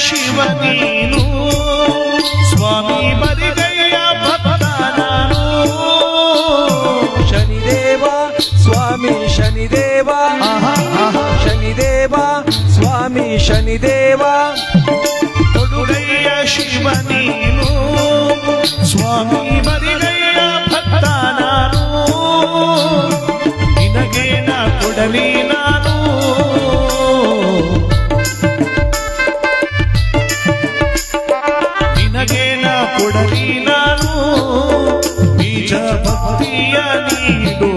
ಶಿವನೀನು ಸ್ವಾಮಿ ಬರಿಗೈಯ ಭಕ್ತ ನಾನು ಶನಿದೇವ ಸ್ವಾಮಿ ಶನಿದೇವ ಶನಿದೇವ ಸ್ವಾಮಿ ಶನಿದೇವ ಕೊಡುಗೈಯ ಶಿವನೀನು ಸ್ವಾಮಿ ಬರಿಗೈಯ ಭಕ್ತ ನಾನು ನಿನಗೇನ ಕೊಡಲಿ ನಾನು ನಿನಗೇನ ಕೊಡಲಿ ನಾನು ಬೀಜ ಭಕ್ತಿಯ ನೀಡು